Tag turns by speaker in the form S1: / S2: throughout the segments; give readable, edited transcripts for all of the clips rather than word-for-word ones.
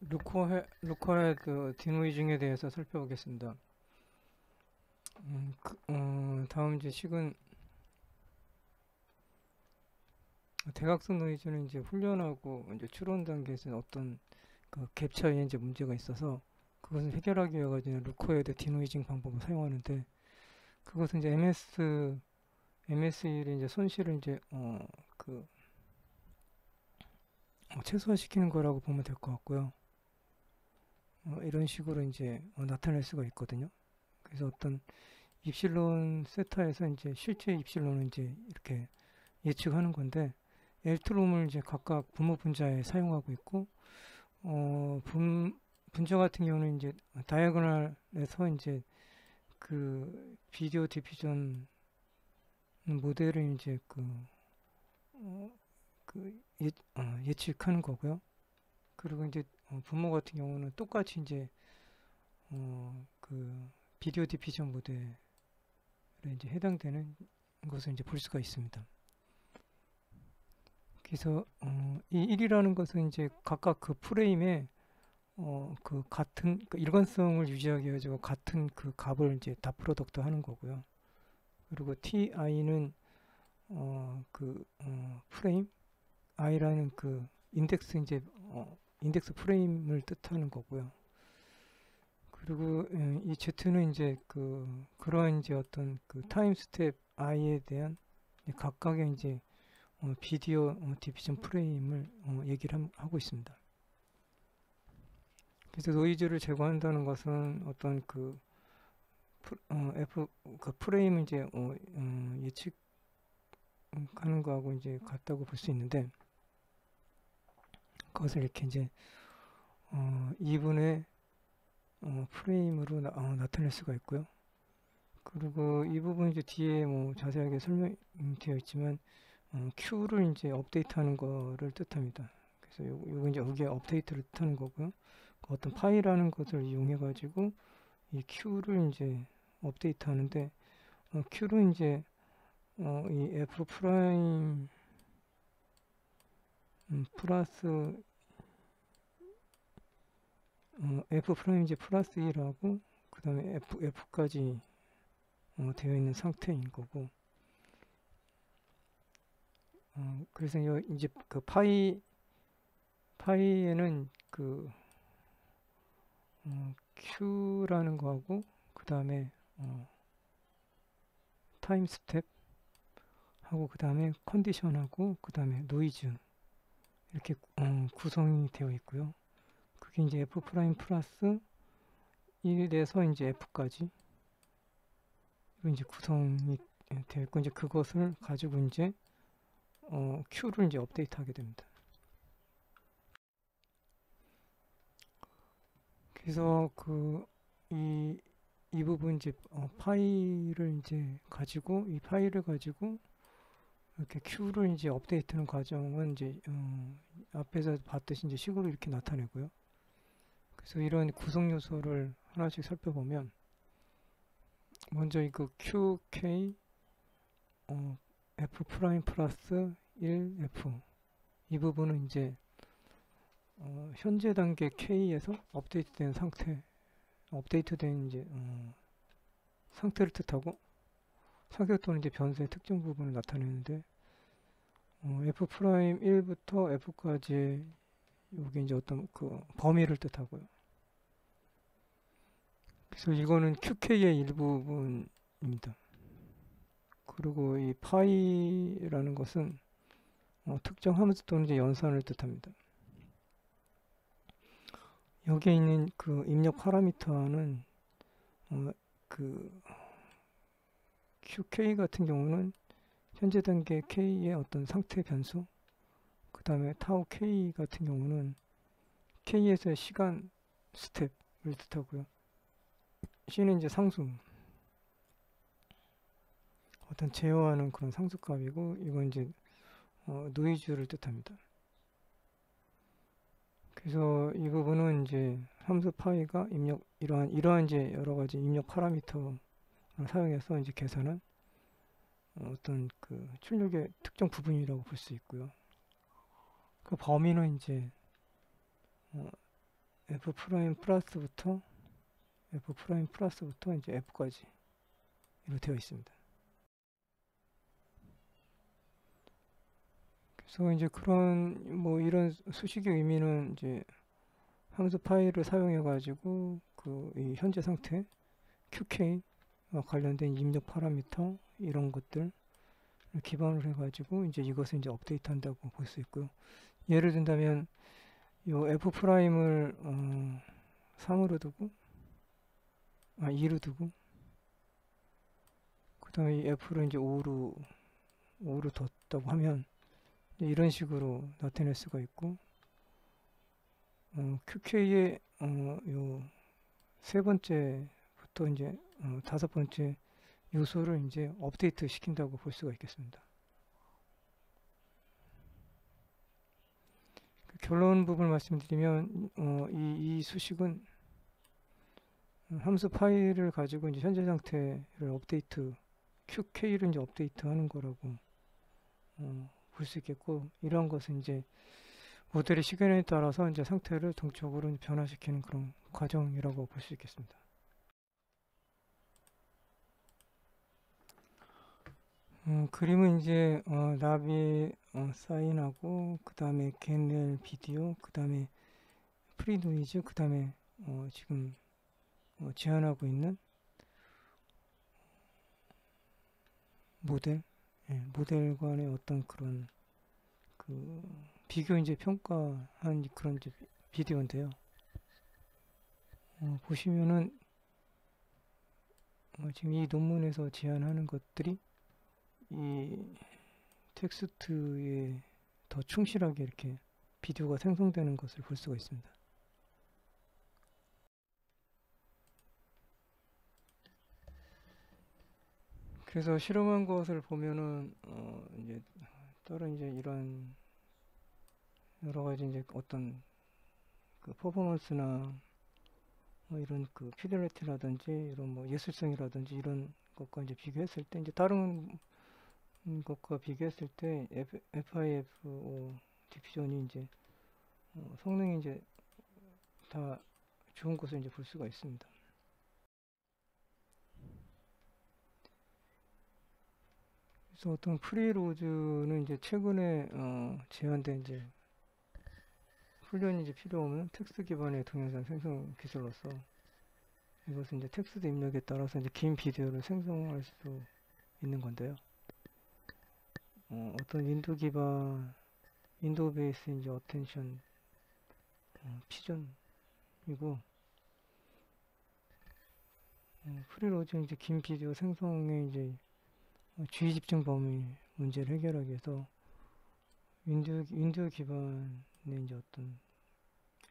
S1: 루커헤드 디노이징에 대해서 살펴보겠습니다. 다음 이제 식은 대각선 노이즈는 이제 훈련하고 이제 추론 단계에서 어떤 그 갭 차이에 이제 문제가 있어서 그것을 해결하기 위해 가지고 루커헤드 디노이징 방법을 사용하는데 그것은 이제 MS일의 이제 손실을 이제 최소화시키는 거라고 보면 될 것 같고요. 이런 식으로 이제 나타낼 수가 있거든요. 그래서 어떤 입실론 세타에서 이제 실제 입실론을 이제 이렇게 예측하는 건데 엘트롬을 이제 각각 분모 분자에 사용하고 있고 분자 같은 경우는 이제 다이아고널에서 이제 그 비디오 디퓨전 모델을 이제 어, 예측하는 거고요. 그리고 이제 분모 같은 경우는 똑같이 이제 그 비디오 디퓨전 모델에 이제 해당되는 것을 이제 볼 수가 있습니다. 그래서 이 1이라는 것은 이제 각각 그 프레임에 그 같은 그 일관성을 유지하기 위해서 같은 그 값을 이제 다 프로덕트 하는 거고요. 그리고 ti는 프레임 i라는 그 인덱스 이제 인덱스 프레임을 뜻하는 거고요. 그리고 이 z는 이제 그러한 이제 어떤 그 타임 스텝 i에 대한 각각의 이제 비디오 디비전 프레임을 얘기를 하고 있습니다. 그래서 노이즈를 제거한다는 것은 어떤 그 프레임을 이제 예측하는 거하고 이제 같다고 볼 수 있는데 그것을 이렇게 이제 2분의 프레임으로 나타낼 수가 있고요. 그리고 이 부분 이제 뒤에 뭐 자세하게 설명되어 있지만 Q를 이제 업데이트하는 거를 뜻합니다. 그래서 요거 이제 여기에 업데이트를 뜻하는 거고요. 어떤 파이라는 것을 이용해 가지고 이 Q를 이제 업데이트 하는데 Q를 이제 이 F 프라임 플러스 F 프라임 이제 플러스 1하고 그 다음에 F까지 되어 있는 상태인 거고 그래서 이제 그 파이에는 Q라는 거하고 그 다음에 타임 스텝 하고 그 다음에 컨디션하고 그 다음에 노이즈 이렇게 구성이 되어 있고요. 그게 이제 F 프라임 플러스 1에 대해서 이제 F까지 이제 구성이 되어 있고 이제 그것을 가지고 이제 Q를 이제 업데이트하게 됩니다. 그래서 이 부분 이제 파일을 이제 가지고 이 파일을 가지고 이렇게 Q를 이제 업데이트하는 과정은 이제 앞에서 봤듯이 이제 식으로 이렇게 나타내고요. 그래서 이런 구성 요소를 하나씩 살펴보면 먼저 이거 QK F 프라임 플러스 1F 이 부분은 이제 현재 단계 K에서 업데이트된 업데이트된 이제 상태를 뜻하고 상태 또는 이제 변수의 특정 부분을 나타내는데 F 프라임 1부터 F까지 여기 이제 어떤 그 범위를 뜻하고요. 그래서 이거는 QK의 일부분입니다. 그리고 이 파이라는 것은 특정 함수 또는 이제 연산을 뜻합니다. 여기에 있는 그 입력 파라미터는 QK 같은 경우는 현재 단계 K의 어떤 상태 변수, 그 다음에 타우 K 같은 경우는 K에서의 시간 스텝을 뜻하고요. C는 이제 상수, 어떤 제어하는 그런 상수값이고, 이건 이제 노이즈를 뜻합니다. 그래서 이 부분은 이제 함수 파이가 이러한 이제 여러 가지 입력 파라미터를 사용해서 이제 계산한 어떤 그 출력의 특정 부분이라고 볼 수 있고요. 그 범위는 이제 F 프라임 플러스부터 이제 F까지 이렇게 되어 있습니다. 그래서 이제 그런 뭐 이런 수식의 의미는 이제 함수 파일을 사용해 가지고 그 이 현재 상태 QK와 관련된 입력 파라미터 이런 것들 기반으로 해 가지고 이제 이것을 이제 업데이트 한다고 볼 수 있고요. 예를 든다면 요 F 프라임을 3으로 두고 2로 두고 그 다음에 이 F를 이제 5로 뒀다고 하면 이런 식으로 나타낼 수가 있고 QK의 요 세 번째부터 이제 다섯 번째 요소를 이제 업데이트 시킨다고 볼 수가 있겠습니다. 그 결론 부분을 말씀드리면 이 수식은 함수 파일을 가지고 이제 현재 상태를 업데이트 QK를 이제 업데이트하는 거라고 볼 수 있겠고 이런 것은 이제 모델의 시간에 따라서 이제 상태를 동적으로 변화시키는 그런 과정이라고 볼 수 있겠습니다. 그림은 이제 나비 사인하고 그 다음에 겟넬 비디오 그 다음에 프리노이즈 그 다음에 지금 제안하고 있는 모델 모델 간의 어떤 그런 그 비교 이제 평가한 그런 이제 비디오인데요. 보시면은 지금 이 논문에서 제안하는 것들이 이 텍스트에 더 충실하게 이렇게 비디오가 생성되는 것을 볼 수가 있습니다. 그래서 실험한 것을 보면은 이제 다른 이제 이런 여러 가지 이제 어떤 그 퍼포먼스나 뭐 이런 그 피델리티라든지 이런 뭐 예술성이라든지 이런 것과 이제 비교했을 때 이제 다른 것과 비교했을 때 FIFO 디퓨전이 이제 성능이 이제 다 좋은 것을 이제 볼 수가 있습니다. 그래서 어떤 프리로즈는 이제 최근에 제한된 이제 훈련이 이제 필요 없는 텍스트 기반의 동영상 생성 기술로서 이것은 이제 텍스트 입력에 따라서 이제 긴 비디오를 생성할 수 있는 건데요. 어떤 윈도우 기반 윈도우 베이스 이제 어텐션 피전이고 프리로즈 이제 긴 비디오 생성의 이제 주의 집중 범위 문제를 해결하기 위해서 윈도우 기반의 이제 어떤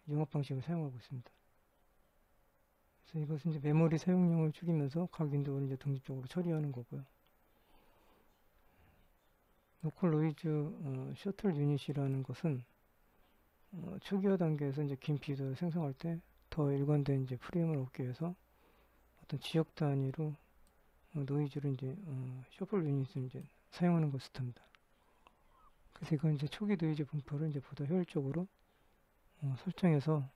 S1: 영업 방식을 사용하고 있습니다. 그래서 이것은 이제 메모리 사용량을 줄이면서 각 윈도우를 이제 독립적으로 처리하는 거고요. 로컬 노이즈 셔틀 유닛이라는 것은 초기화 단계에서 이제 긴 비디오를 생성할 때 더 일관된 이제 프레임을 얻기 위해서 어떤 지역 단위로 노이즈를 이제 셔플 유닛을 이제 사용하는 것을 뜻합니다. 그래서 이건 이제 초기 노이즈 분포를 이제 보다 효율적으로 설정해서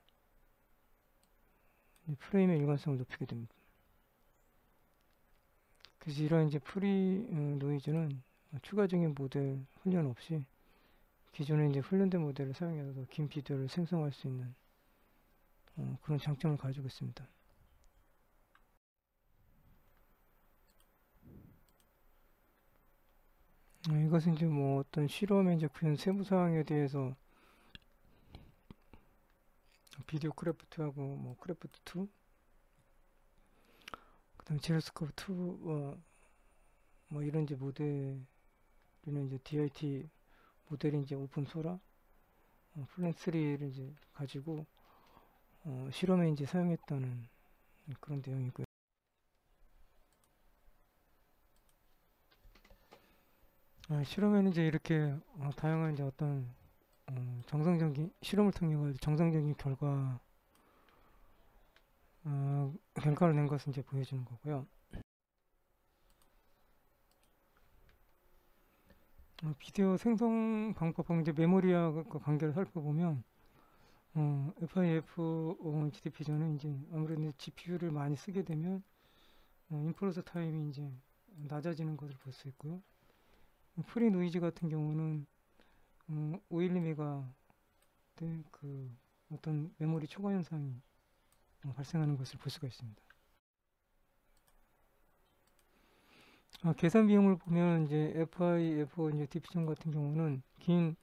S1: 프레임의 일관성을 높이게 됩니다. 그래서 이런 이제 프리 노이즈는 추가적인 모델 훈련 없이 기존에 이제 훈련된 모델을 사용해서 긴 비디오를 생성할 수 있는 그런 장점을 가지고 있습니다. 이것은 이제 뭐 어떤 실험의 이제 구현 세부 사항에 대해서 비디오 크래프트하고 뭐 크래프트 2, 그다음에 제로스코프 2와 뭐 이런 이제 모델이나 이제 DIT 모델이 이제 오픈 소라, 플랜 3를 이제 가지고 실험에 이제 사용했다는 그런 내용이고요. 실험에는 이제 이렇게 다양한 이제 어떤 정상적인 실험을 통해 가지고 정상적인 결과를 낸 것을 이제 보여주는 거고요. 비디오 생성 방법하고 이제 메모리와 관계를 살펴보면 FIF GDP전은 이제 아무래도 GPU를 많이 쓰게 되면 인프로서 타임이 이제 낮아지는 것을 볼 수 있고요. 프리 노이즈 같은 경우는 512메가 그 어떤 메모리 초과 현상이 발생하는 것을 볼 수가 있습니다. 계산 비용을 보면 이제 FIF 이제 디퓨전 같은 경우는 긴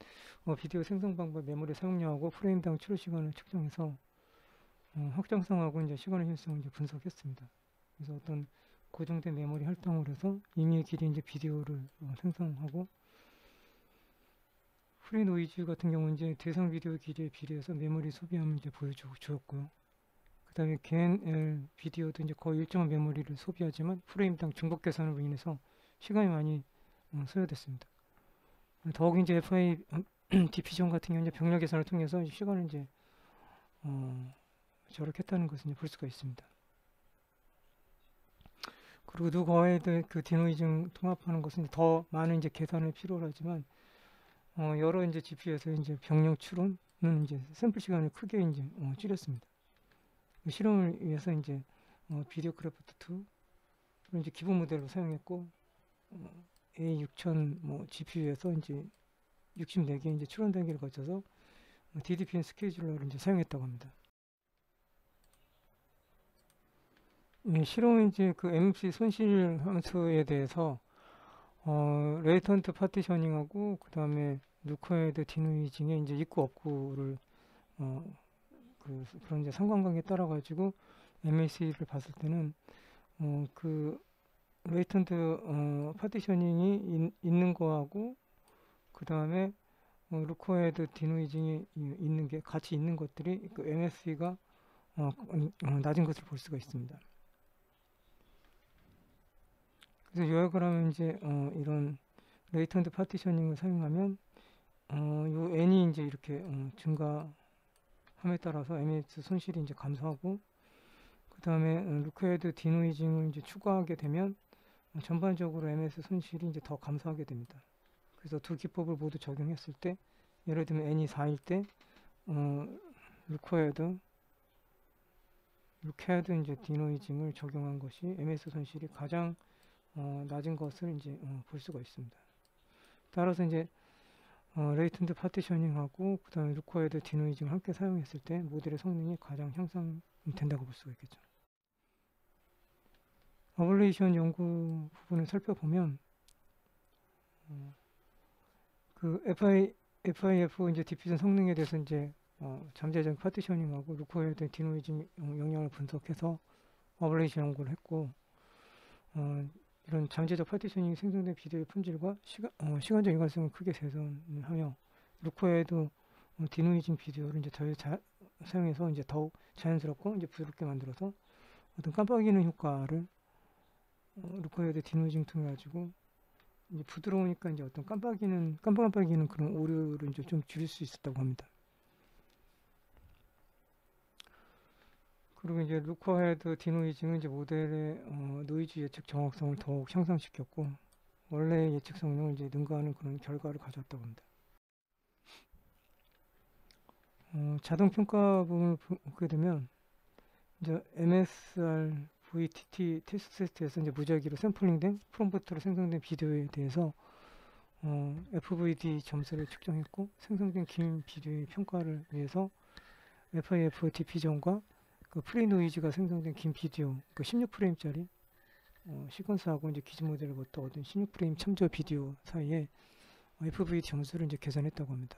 S1: 비디오 생성 방법, 메모리 사용량하고 프레임당 추론 시간을 측정해서 확장성하고 이제 시간의 효율성을 이제 분석했습니다. 그래서 어떤 고정된 메모리 할당을 해서 임의의 길이 이제 비디오를 생성하고, 프리 노이즈 같은 경우는 이제 대상 비디오 길이에 비례해서 메모리 소비함을 이제 보여주었고요. 그 다음에 GNL 비디오도 이제 거의 일정한 메모리를 소비하지만 프레임당 중복 계산으로 인해서 시간이 많이 소요됐습니다. 더욱 이제 FI 디퓨전 같은 경우는 병렬 계산을 통해서 시간을 이제 절약했다는 것을 볼 수가 있습니다. 그리고 누가와의 그 디노이징 통합하는 것은 더 많은 이제 계산을 필요로 하지만 여러 이제 GPU에서 이제 병렬 추론은 이제 샘플 시간을 크게 이제 줄였습니다. 그 실험을 위해서 이제 비디오 크래프트 2를 이제 기본 모델로 사용했고, A6000 GPU에서 이제 64개 이제 추론 단계를 거쳐서 DDPN 스케줄러를 이제 사용했다고 합니다. 실험은 이제 그 MC 손실 함수에 대해서 레이턴트 파티셔닝하고 그 다음에 루커헤드 디노이징의 이제 입구 업구를 그런 이제 상관관계에 따라 가지고 MAC를 봤을 때는 그 레이턴트 파티셔닝이 있는 거하고 그 다음에 루커헤드 디노이징이 있는 게 같이 있는 것들이 그 MSE가 낮은 것을 볼 수가 있습니다. 그래서 요약을 하면 이제 이런 레이턴트 파티셔닝을 사용하면 요 n이 이제 이렇게 증가함에 따라서 MS 손실이 이제 감소하고, 그 다음에 루커헤드 디노이징을 이제 추가하게 되면 전반적으로 MS 손실이 이제 더 감소하게 됩니다. 그래서 두 기법을 모두 적용했을 때, 예를 들면 n이 4일 때 루커헤드 이제 디노이징을 적용한 것이 MS 손실이 가장 낮은 것을 이제 볼 수가 있습니다. 따라서 이제 레이턴트 파티셔닝하고 그 다음에 루커헤드 디노이징을 함께 사용했을 때 모델의 성능이 가장 향상된다고 볼 수가 있겠죠. 어블레이션 연구 부분을 살펴보면 그 FIF 이제 디퓨전 성능에 대해서 이제 잠재적 파티셔닝하고 루커헤드 디노이징 영향을 분석해서 어블레이션 연구를 했고, 이런 잠재적 파티셔닝이 생성된 비디오의 품질과 시간적 일관성을 크게 개선하며 루커헤드 디노이징 비디오를 이제 사용해서 이제 더욱 자연스럽고 이제 부드럽게 만들어서 어떤 깜빡이는 효과를 루커헤드 디노이징 통해 가지고 이제 부드러우니까 이제 어떤 깜빡이는 그런 오류를 이제 좀 줄일 수 있었다고 합니다. 그리고 이제 루커헤드 디노이징은 이제 모델의 노이즈 예측 정확성을 더욱 향상시켰고, 원래 예측 성능을 이제 능가하는 그런 결과를 가져왔다고 합니다. 자동 평가 부분을 보게 되면 이제 MSR VTT 테스트에서 이제 무작위로 샘플링된 프롬프트로 생성된 비디오에 대해서 FVD 점수를 측정했고, 생성된 긴 비디오의 평가를 위해서 FIF 디퓨전과 그 프리 노이즈가 생성된 긴 비디오, 그 16프레임짜리 시퀀스하고 이제 기존 모델로부터 얻은 16프레임 참조 비디오 사이에 FVD 점수를 이제 계산했다고 합니다.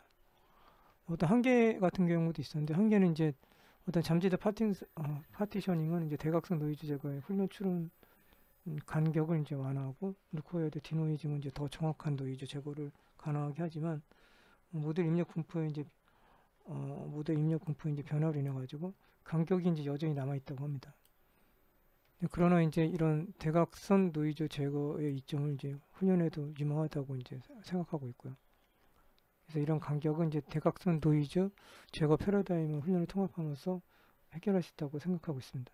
S1: 어떤 한계 같은 경우도 있었는데, 한계는 이제 어떤 잠재적 파티셔닝은 이제 대각선 노이즈 제거에 훈련 추론 간격을 이제 완화하고, 루커헤드 디노이징은 이제 더 정확한 노이즈 제거를 가능하게 하지만 모델 입력 분포에 이제 변화로 인해 가지고 간격이 이제 여전히 남아 있다고 합니다. 그러나 이제 이런 대각선 노이즈 제거의 이점을 이제 훈련에도 유망하다고 이제 생각하고 있고요. 그래서 이런 간격은 이제 대각선 노이즈 제거 패러다임을 훈련을 통합함으로써 해결할 수 있다고 생각하고 있습니다.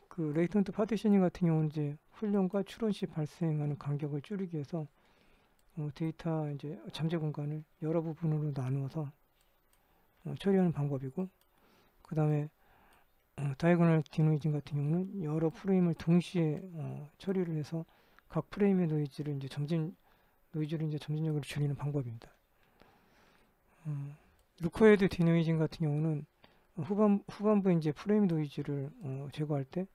S1: 그 레이턴트 파티셔닝 같은 경우는 이제 훈련과 추론 시 발생하는 간격을 줄이기 위해서 데이터 이제 잠재 공간을 여러 부분으로 나누어서 처리하는 방법이고, 그 다음에 다이고널 디노이징 같은 경우는 여러 프레임을 동시에 처리를 해서 각 프레임의 노이즈를 이제 점진력으로 줄이는 방법입니다. 루커헤드 디노이징 같은 경우는 후반부 이제 프레임 노이즈를 제거할 때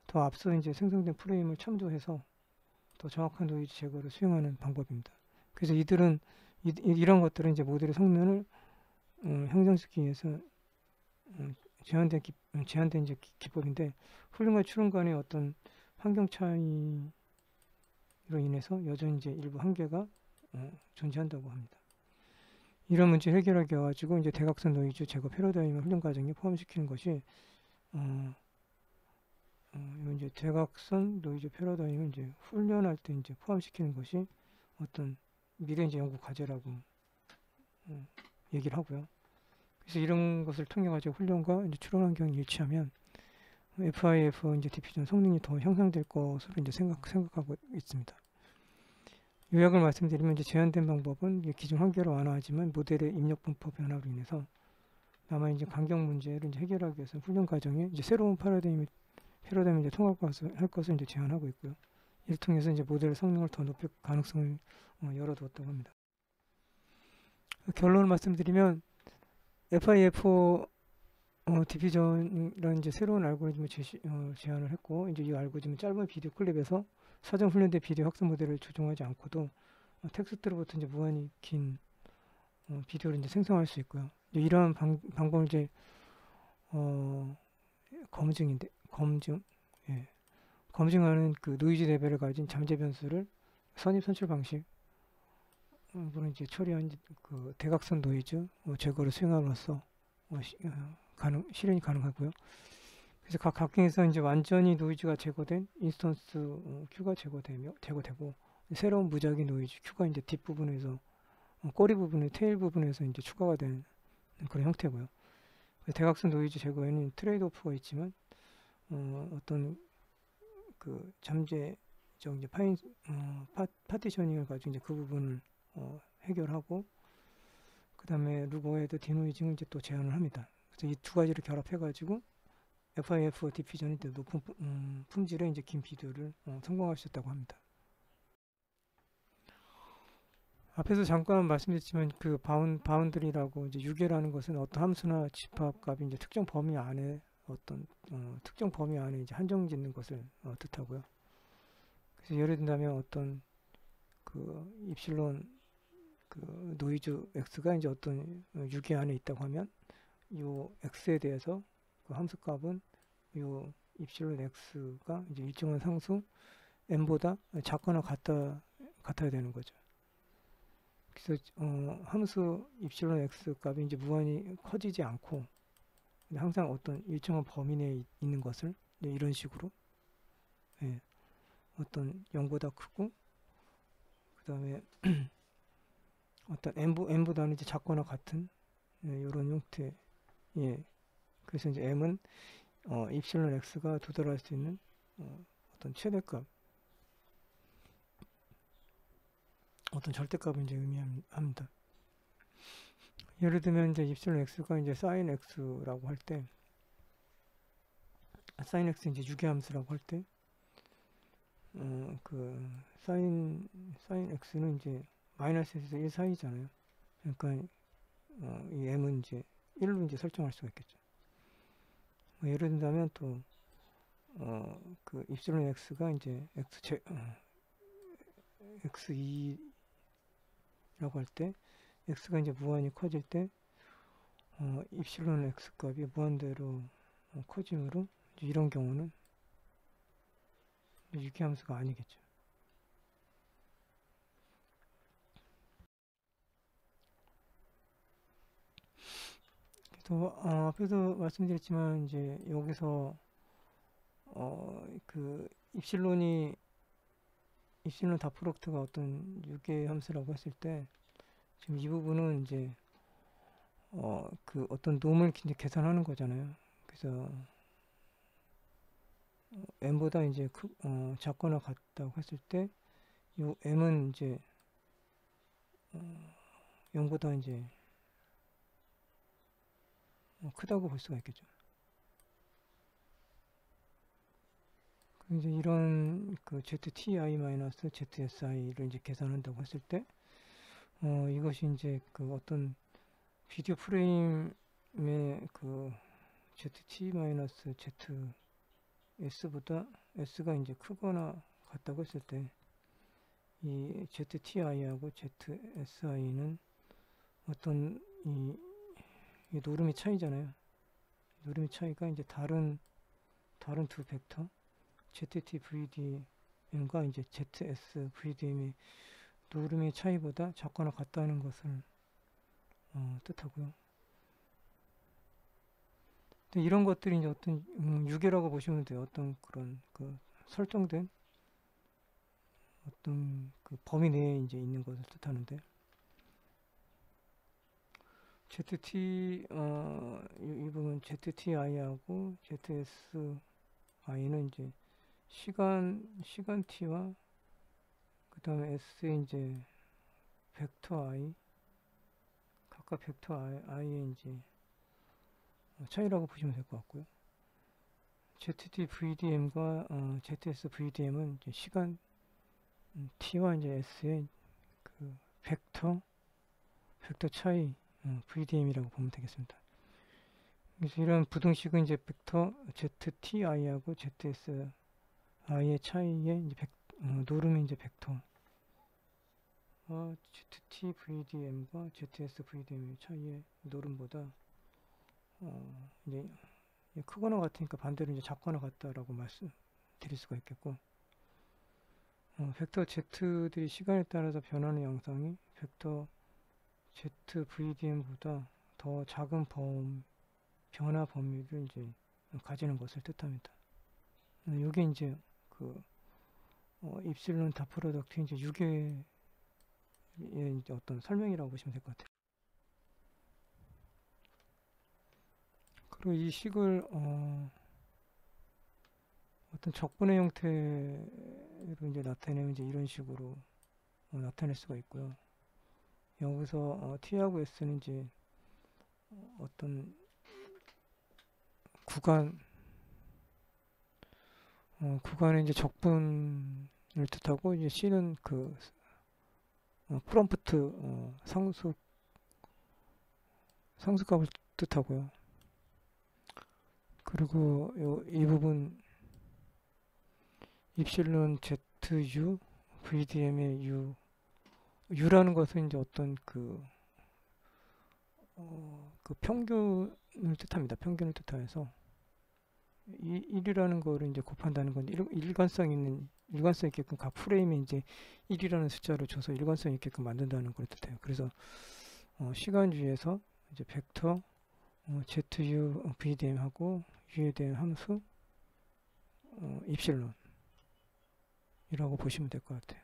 S1: 더 앞서 이제 생성된 프레임을 참조해서 더 정확한 노이즈 제거를 수행하는 방법입니다. 그래서 이런 것들은 이제 모델의 성능을 향상시키기 위해서 제한된 이제 기법인데, 훈련과 추론 간의 어떤 환경 차이로 인해서 여전히 이제 일부 한계가 존재한다고 합니다. 이런 문제를 해결하기 위해 가지고 이제 대각선 노이즈 제거 패러다임을 훈련 과정에 포함시키는 것이 이제 대각선 노이즈 패러다임을 이제 훈련할 때 이제 포함시키는 것이 어떤 미래 이제 연구 과제라고 얘기를 하고요. 그래서 이런 것을 통해 가지고 훈련과 이제 추론 환경이 일치하면 FIF 이제 디퓨전 성능이 더 향상될 것으로 이제 생각하고 있습니다. 요약을 말씀드리면 이제 제한된 방법은 기존 한계를 완화하지만 모델의 입력 분포 변화로 인해서 남아 이제 간격 문제를 이제 해결하기 위해서 훈련 과정에 이제 새로운 패러다임을 이제 통합할 것을 이제 제안하고 있고요. 이를 통해서 이제 모델의 성능을 더 높일 가능성을 열어두었다고 합니다. 결론을 말씀드리면 FIF 디퓨전이라는 이제 새로운 알고리즘을 제안을 했고, 이제 이 알고리즘은 짧은 비디오 클립에서 사전 훈련된 비디오 학습 모델을 조종하지 않고도 텍스트로부터 이제 무한히 긴 비디오를 이제 생성할 수 있고요. 이러한 방법을 이제 검증하는 그 노이즈 레벨을 가진 잠재 변수를 선입 선출 방식으로 이제 처리한 그 대각선 노이즈 제거를 수행함으로써 실현이 가능하고요. 그래서 각 각경에서 이제 완전히 노이즈가 제거된 인스턴스 Q가 제거되고 새로운 무작위 노이즈 Q가 이제 뒷부분에서 꼬리 부분에 테일 부분에서 이제 추가가 되는 그런 형태고요. 대각선 노이즈 제거에는 트레이드 오프가 있지만 어떤 그 잠재적 이제 파티셔닝을 가지고 이제 그 부분을 해결하고, 그 다음에 루거헤드 디노이징을 이제 또 제안을 합니다. 그래서 이 두 가지를 결합해 가지고 FIF 디퓨전이 높은 품질의 이제 긴 비디오를 성공할 수 있다고 합니다. 앞에서 잠깐 말씀드렸지만 그 바운드리라고 이제 유계라는 것은 어떤 함수나 집합값이 이제 특정 범위 안에 특정 범위 안에 이제 한정짓는 것을 뜻하고요. 그래서 예를 든다면 어떤 그 입실론 그 노이즈 x가 이제 어떤 유계 안에 있다고 하면 요 x에 대해서 그 함수값은 요 입실론 x가 이제 일정한 상수 n보다 작거나 같아야 되는 거죠. 그래서 함수 입실론 x 값이 이제 무한히 커지지 않고 항상 어떤 일정한 범위 내에 있는 것을 이런 식으로 어떤 0보다 크고, 그 다음에 어떤 n보다는 이제 작거나 같은 이런 형태. 그래서 이제 m은 입실론 x가 도달할 수 있는 어떤 최대값, 어떤 절대값을 이제 의미합니다. 예를 들면 이제 입실론 x가 이제 sin x라고 할 때, sin x 이제 유계함수라고 할 때, 그 sin x는 이제 마이너스에서 1 사이잖아요. 그러니까 이 m은 이제 1로 이제 설정할 수가 있겠죠. 예를 든다면 또 그 입실론 x가 이제 x2라고 할 때, x가 이제 무한히 커질 때 입실론 x 값이 무한대로 커지므로 이런 경우는 유기함수가 아니겠죠. 그래서 앞에서 말씀드렸지만 이제 여기서 그 입실론 다 프로덕트가 어떤 유계함수라고 했을 때, 지금 이 부분은 이제 그 어떤 놈을 이제 계산하는 거잖아요. 그래서 m보다 이제 작거나 같다고 했을 때, 이 m은 이제 0보다 이제 크다고 볼 수가 있겠죠. 이제 이런 그 ZTI-ZSI를 이제 계산한다고 했을 때, 이것이 이제 그 어떤 비디오 프레임의 그 ZT-ZS보다 S가 이제 크거나 같다고 했을 때, 이 ZTI하고 ZSI는 어떤 이 노름의 차이잖아요. 노름의 차이가 이제 다른 두 벡터 ZT-VDM과 이제 ZS-VDM의 노름의 차이보다 작거나 같다는 것을 뜻하고요. 이런 것들이 이제 어떤 유계라고 보시면 돼요. 어떤 그런 그 설정된 어떤 그 범위 내에 이제 있는 것을 뜻하는데, 이 부분 ZTI하고 ZSI는 이제 시간 t와 그 다음에 S의 이제 벡터 I, 각각 벡터 I의 이제 차이라고 보시면 될 것 같고요. ZT-VDM과 ZS-VDM은 이제 시간 t와 이제 S의 그 벡터 차이 VDM이라고 보면 되겠습니다. 그래서 이런 부등식은 이제 벡터 ZTI하고 ZSI의 차이의 이제 노름의 이제 벡터 ZT-VDM과 ZS-VDM의 차이의 노름보다 이제 크거나 같으니까 반대로 이제 작거나 같다라고 말씀드릴 수가 있겠고, 벡터 Z들이 시간에 따라서 변하는 양상이 벡터 ZVDM보다 더 작은 변화 범위를 이제 가지는 것을 뜻합니다. 이게 이제 그 입실론 다 프로덕트 이제 유계의 이제 어떤 설명이라고 보시면 될 것 같아요. 그리고 이 식을 어떤 적분의 형태로 이제 나타내면 이제 이런 식으로 나타낼 수가 있고요. 여기서 T하고 S는 이제 어떤 구간의 이제 적분을 뜻하고, 이제 C는 그 프롬프트 상수값을 뜻하고요. 그리고 이 부분 입실론 ZU VDM의 U라는 것은 이제 어떤 그 평균을 뜻합니다. 평균을 뜻하여서 1이라는 거를 이제 곱한다는 건 일관성 있게끔 각 프레임에 이제 1이라는 숫자를 줘서 일관성 있게끔 만든다는 걸 뜻해요. 그래서 시간주에서 이제 벡터 ZU VDM하고 U에 대한 함수 입실론이라고 보시면 될 것 같아요.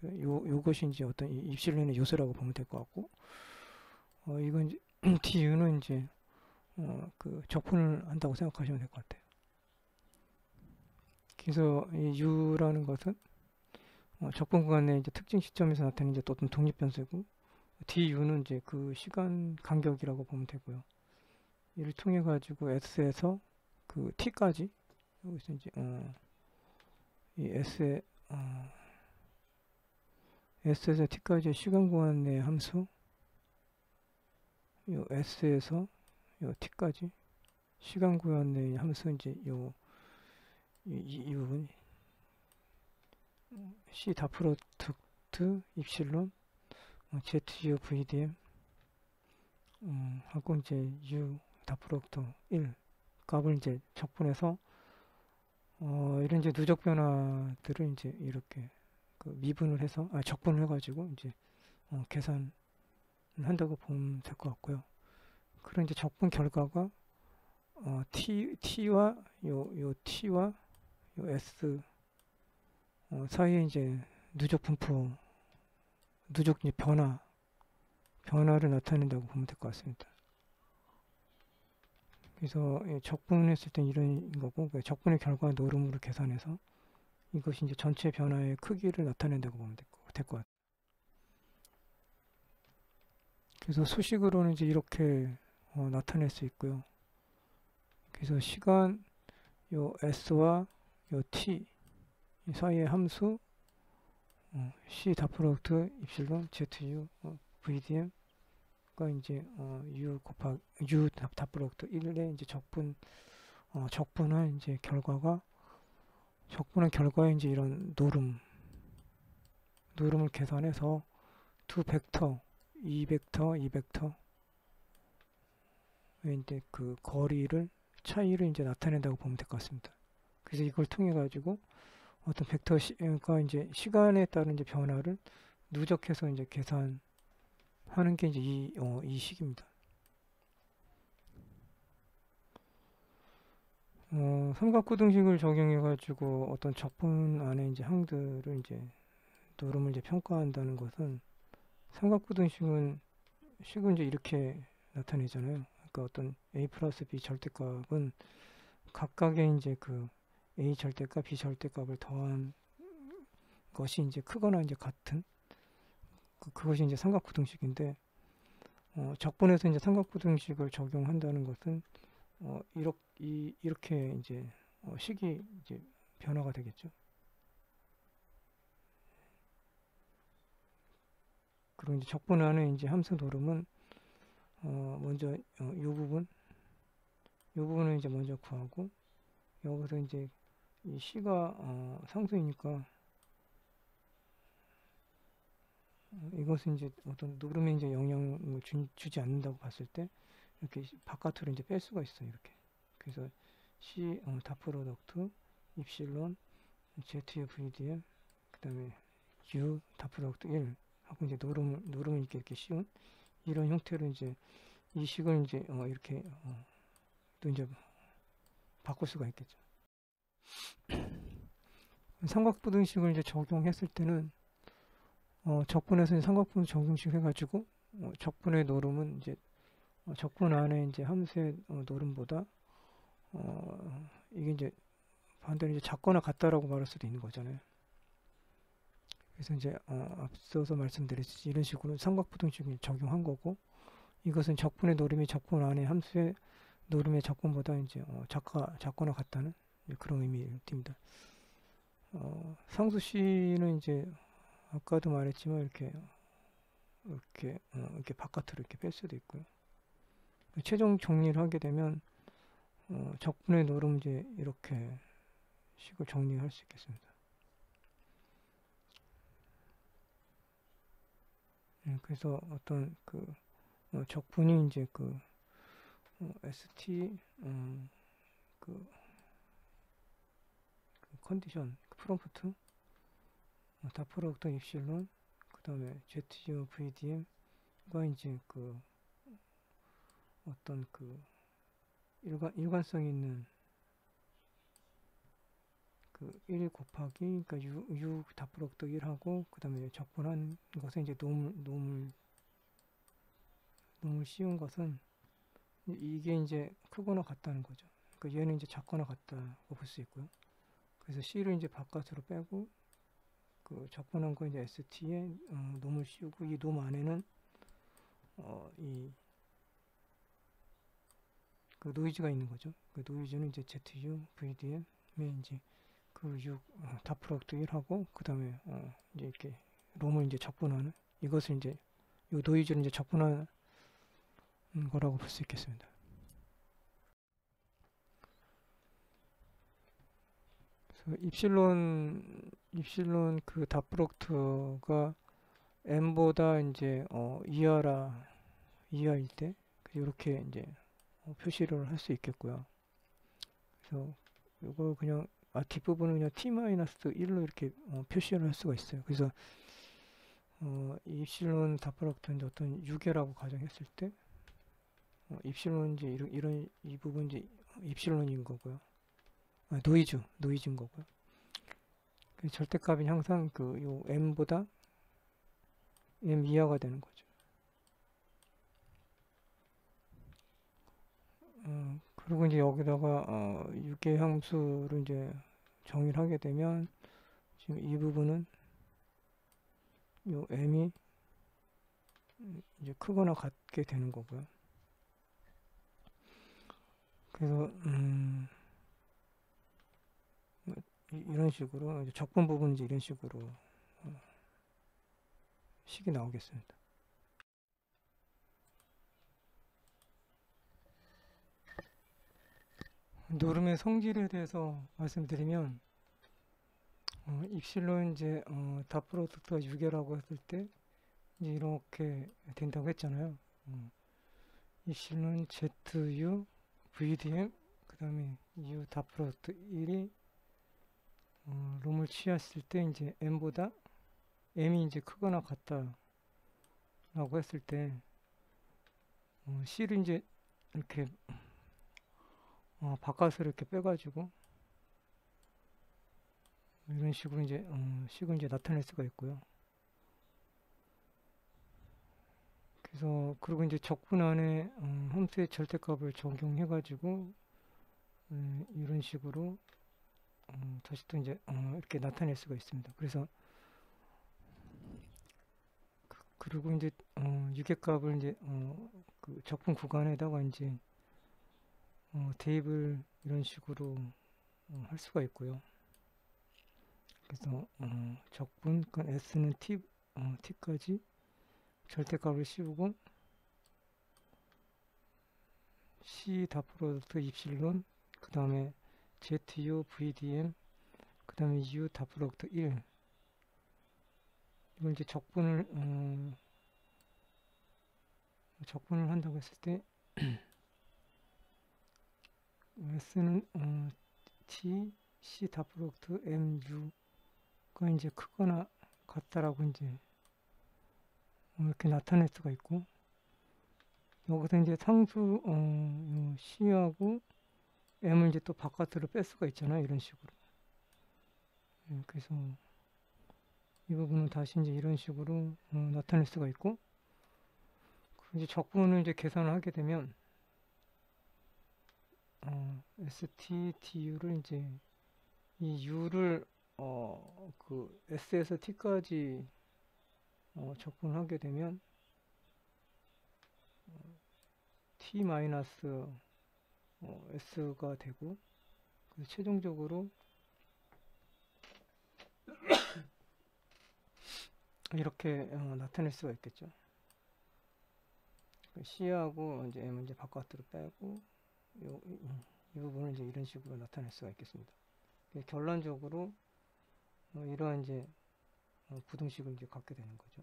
S1: 요것이 이제 어떤 입실론의 요소라고 보면 될 것 같고, 이건 이제 DU는 이제 그 적분을 한다고 생각하시면 될 것 같아요. 그래서 이 U라는 것은 적분 구간 내 이제 특정 시점에서 나타나는 이제 어떤 독립 변수고, DU는 이제 그 시간 간격이라고 보면 되고요. 이를 통해 가지고 S에서 그 T까지, 여기서 이제 이 S에서 T까지의 시간 구간 내 함수, 요 S에서 요 T까지 시간 구간 내의 함수, 이제 이 부분 C 다 프로덕트 입실론 ZU VDM 하고 이제 U 다 프로덕트 1 값을 이제 적분해서 이런 이제 누적 변화들을 이제 이렇게 그 미분을 해서 적분을 해가지고 이제 계산한다고 보면 될 것 같고요. 그런 이제 적분 결과가 T와 요 T와 요 S 사이에 이제 누적 분포, 누적 변화를 나타낸다고 보면 될 것 같습니다. 그래서 적분했을 때 이런 거고, 적분의 결과 노름으로 계산해서 이것이 이제 전체 변화의 크기를 나타낸다고 보면 될 것 같아요. 그래서 수식으로는 이제 이렇게 나타낼 수 있고요. 그래서 시간 요 s와 요 t 사이의 함수 c 다 프로덕트 입실론 zu vdm가 이제 u 곱하기 u 다 프로덕트 1의 이제 적분한 이제 적분한 결과에 이제 이런 노름을 계산해서 두 벡터 2벡터 2벡터의 이제 그 차이를 이제 나타낸다고 보면 될 것 같습니다. 그래서 이걸 통해 가지고 어떤 벡터가 이제 시간에 따른 이제 변화를 누적해서 이제 계산하는 게 이제 이 식입니다. 삼각구등식을 적용해 가지고 어떤 적분 안에 이제 항들을 이제 노름을 이제 평가한다는 것은 삼각구등식은 이제 이렇게 나타내잖아요. 그러니까 어떤 a 플러스 b 절대값은 각각의 이제 그 a 절대값, b 절대값을 더한 것이 이제 크거나 이제 같은 그것이 이제 삼각구등식인데 적분에서 이제 삼각구등식을 적용한다는 것은 이렇게 이제 식이 이제 변화가 되겠죠. 그리고 이제 적분 안에 이제 함수 노름은 먼저 이 부분을 이제 먼저 구하고 여기서 이제 이 c가 상수이니까 이것은 이제 어떤 노름에 이제 영향을 주지 않는다고 봤을 때 이렇게 바깥으로 이제 뺄 수가 있어요. 이렇게. 그래서 c 다 프로덕트 입실론 zu vdm 그다음에 u 다 프로덕트 1 하고 이제 노름을 이렇게 씌운 이런 형태로 이제 이 식을 이제 이렇게 또 이제 바꿀 수가 있겠죠. 삼각부등식을 이제 적용했을 때는 적분에서 삼각분 적용식 해가지고 적분의 노름은 이제 적분 안에 이제 함수의 노름보다 이게 이제 반대로 이제 작거나 같다라고 말할 수도 있는 거잖아요. 그래서 이제 앞서서 말씀드렸듯이 이런 식으로 삼각부등식을 적용한 거고 이것은 적분의 노름이 적분 안에 함수의 노름의 적분보다 이제 작거나 같다는 그런 의미를 띱니다. 상수 C는 이제 아까도 말했지만 이렇게 바깥으로 이렇게 뺄 수도 있고요. 최종 정리를 하게 되면 적분의 노름 이제 이렇게 식을 정리할 수 있겠습니다. 그래서 어떤 그 적분이 이제 그 ST 그 컨디션 프롬프트 다 프로덕트 입실론 그 다음에 ZU VDM과 이제 그 어떤 그 일관성 있는 그 1 곱하기 그러니까 U 다 프로덕트 1하고 그 다음에 적분한 것에 이제 놈을 씌운 것은 이게 이제 크거나 같다는 거죠. 그러니까 얘는 이제 작거나 같다고 볼 수 있고요. 그래서 C를 이제 바깥으로 빼고 그 적분한 거 이제 ST에 놈을 씌우고 이 놈 안에는 그 노이즈가 있는 거죠. 그 노이즈는 이제 ZU VDM에 이제 그 U 다 프로덕트 1하고 그 다음에 이제 이렇게 놈을 이제 적분하는 이것을 이제 이 노이즈를 이제 적분하는 거라고 볼 수 있겠습니다. 그래서 입실론 그 다 프로덕트가 m보다 이제 이하일 때 이렇게 이제 표시를 할 수 있겠고요. 그래서 이거 그냥 뒷부분은 그냥 t-1로 이렇게 표시를 할 수가 있어요. 그래서 입실론 다 프로덕트인데 어떤 유계라고 가정했을 때 입실론 이제 이런 이 부분 이제 입실론인 거고요. 노이즈인 거고요. 그 절대값이 항상 그 요 m보다 m 이하가 되는 거죠. 그리고 이제 여기다가 유계 함수를 이제 정의를 하게 되면 지금 이 부분은 요 m이 이제 크거나 같게 되는 거고요. 그래서 이런 식으로 이제 적분 부분 이제 이런 식으로 식이 나오겠습니다. 노름의 성질에 대해서 말씀드리면 입실로 이제 다 프로덕트가 유계라고 했을 때 이제 이렇게 된다고 했잖아요. 입실로는 ZU VDM 그 다음에 U 다 프로덕트 1이 롬을 취했을 때 이제 M보다 M이 이제 크거나 같다 라고 했을 때 C를 이제 이렇게 바깥으로 이렇게 빼가지고 이런 식으로 이제 식을 이제 나타낼 수가 있고요. 그래서 그리고 이제 적분 안에 함수의 절대값을 적용해가지고 이런 식으로 다시 또 이제 이렇게 나타낼 수가 있습니다. 그래서 그리고 이제 유계값을 이제 그 적분 구간에다가 이제 대입을 이런 식으로 할 수가 있고요. 그래서 적분 그러니까 S는 T까지 절대값을 씌우고 C 다 프로덕트 입실론 그 다음에 ZU VDM 그 다음에 U 다 프로덕트 1 이걸 이제 적분을 한다고 했을 때 S는 T C 다 프로덕트 MU가 이제 크거나 같다라고 이제 이렇게 나타낼 수가 있고 여기서 이제 상수 C하고 M을 이제 또 바깥으로 뺄 수가 있잖아요. 이런 식으로. 그래서 이 부분은 다시 이제 이런 식으로 나타낼 수가 있고 이제 적분을 이제 계산을 하게 되면 ST, TU를 이제 이 U를 그 S에서 T까지 적분하게 되면 T 마이너스 S가 되고 그래서 최종적으로 이렇게 나타낼 수가 있겠죠. C하고 이제 M은 이제 바깥으로 빼고 이 부분을 이제 이런 식으로 나타낼 수가 있겠습니다. 결론적으로 이러한 이제 부등식을 이제 갖게 되는 거죠.